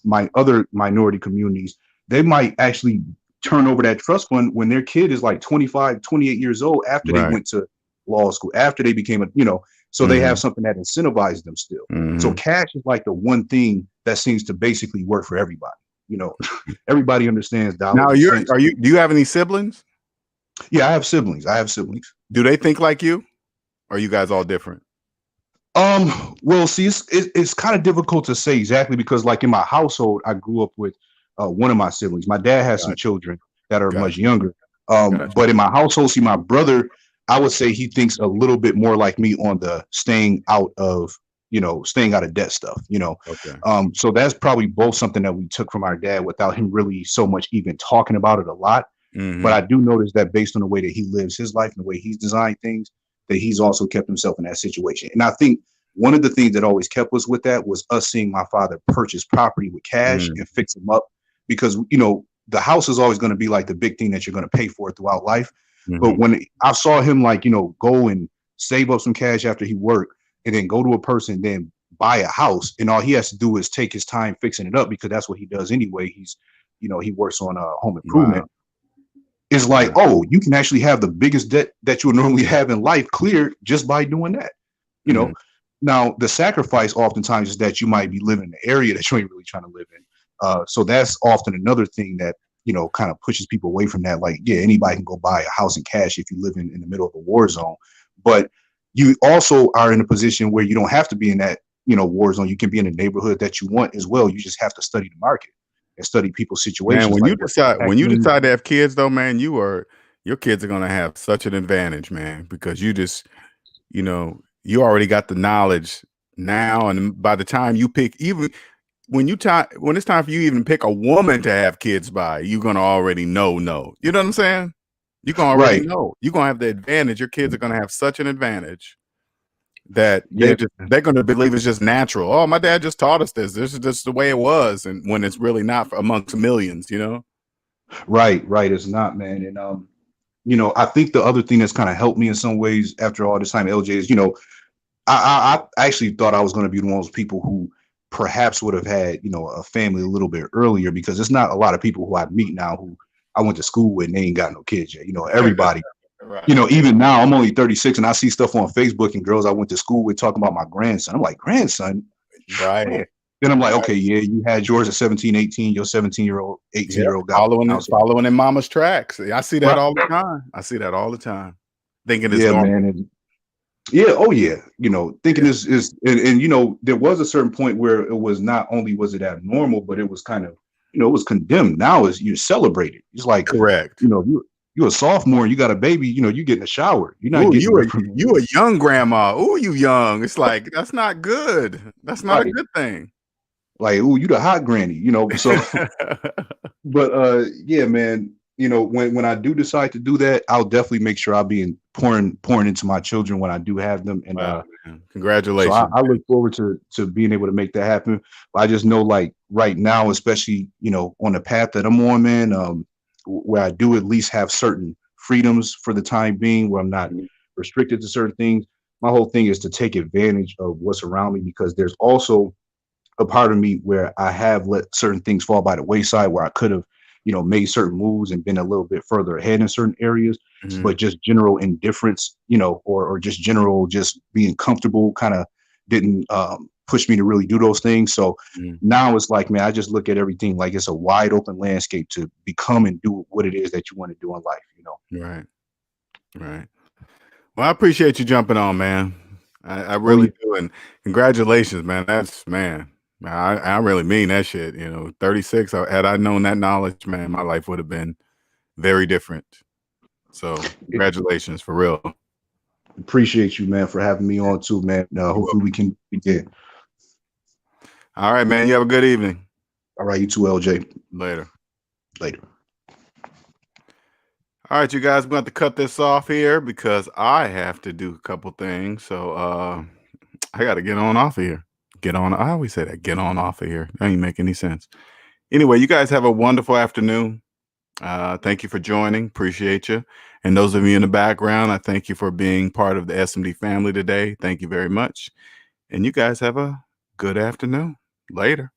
B: my other minority communities, they might actually turn over that trust fund when their kid is like 25, 28 years old, after they went to law school, after they became a, you know, so they have something that incentivizes them still. So cash is like the one thing that seems to basically work for everybody. You know, everybody understands dollars.
A: Now, do you have any siblings?
B: Yeah, I have siblings.
A: Do they think like you? Or are you guys all different?
B: Well, see, it's kind of difficult to say exactly, because like in my household, I grew up with one of my siblings. My dad has some children that are much younger. But in my household, see, my brother, I would say he thinks a little bit more like me on the staying out of debt stuff, you know. So that's probably both something that we took from our dad without him really so much even talking about it a lot. But I do notice that based on the way that he lives his life and the way he's designed things, that he's also kept himself in that situation. And I think one of the things that always kept us with that was us seeing my father purchase property with cash and fix them up, because, you know, the house is always going to be like the big thing that you're going to pay for throughout life. But when I saw him, like, you know, go and save up some cash after he worked and then go to a person, then buy a house, and all he has to do is take his time fixing it up, because that's what he does anyway. He's, you know, he works on home improvement. Is like, oh, you can actually have the biggest debt that you would normally have in life cleared just by doing that. You know, now the sacrifice oftentimes is that you might be living in an area that you ain't really trying to live in. So that's often another thing that, you know, kind of pushes people away from that. Like, yeah, anybody can go buy a house in cash if you live in the middle of a war zone, but you also are in a position where you don't have to be in that, you know, war zone. You can be in a neighborhood that you want as well. You just have to study the market and study people's situations.
A: Man, when you decide to have kids, though, man, your kids are gonna have such an advantage, man, because you just, you know, you already got the knowledge now, and by the time you pick, even when it's time for you even pick a woman to have kids by, you're gonna already know. You know what I'm saying? You can already know. You're gonna have the advantage. Your kids are gonna have such an advantage that they're going to believe it's just natural. Oh, my dad just taught us this. This is just the way it was, and when it's really not, amongst millions, you know.
B: Right. It's not, man. And you know, I think the other thing that's kind of helped me in some ways after all this time, LJ, is, you know, I actually thought I was going to be one of those people who perhaps would have had, you know, a family a little bit earlier, because it's not a lot of people who I meet now who I went to school with and they ain't got no kids yet. You know, everybody You know, even now I'm only 36 and I see stuff on Facebook and girls I went to school with talking about my grandson. I'm like, grandson?
A: Right.
B: Then I'm like, okay, yeah, you had yours at 17, 18, your 17-year-old, 18-year-old got
A: following in mama's tracks. I see that
B: right.
A: all the time. I see that all the time. Thinking it's
B: Yeah,
A: normal.
B: man. And yeah, oh yeah. You know, thinking is and you know, there was a certain point where it was not only was it abnormal, but it was kind of, you know, it was condemned. Now is you celebrate it. It's like,
A: Correct.
B: you know, you're a sophomore, you got a baby, you know, you get in the shower. You're not
A: Ooh,
B: getting
A: you a young grandma. Ooh, you young. It's like, that's not good. That's not a good thing.
B: Like, ooh, you the hot granny, you know. So but yeah, man, you know, when I do decide to do that, I'll definitely make sure I'll be pouring into my children when I do have them. And
A: wow,
B: so
A: congratulations.
B: I look forward to being able to make that happen. But I just know, like right now, especially, you know, on the path that I'm on, man, where I do at least have certain freedoms for the time being, where I'm not restricted to certain things. My whole thing is to take advantage of what's around me, because there's also a part of me where I have let certain things fall by the wayside, where I could have, you know, made certain moves and been a little bit further ahead in certain areas, but just general indifference, you know, or just general just being comfortable kind of didn't push me to really do those things. So now it's like, man, I just look at everything like it's a wide open landscape to become and do what it is that you want to do in life, you know.
A: Right. Right. Well, I appreciate you jumping on, man. I
B: Oh,
A: really
B: yeah.
A: do. And congratulations, man. That's, man, I really mean that shit. You know, 36, had I known that knowledge, man, my life would have been very different. So congratulations, for real.
B: Appreciate you, man, for having me on too, man. Hopefully we can begin.
A: All right, man. You have a good evening.
B: All right, you too, LJ.
A: Later.
B: Later.
A: All right, you guys, we're going to cut this off here because I have to do a couple things. So I got to get on off of here. Get on. I always say that. Get on off of here. That ain't make any sense. Anyway, you guys have a wonderful afternoon. Thank you for joining. Appreciate you. And those of you in the background, I thank you for being part of the SMD family today. Thank you very much. And you guys have a good afternoon. Later.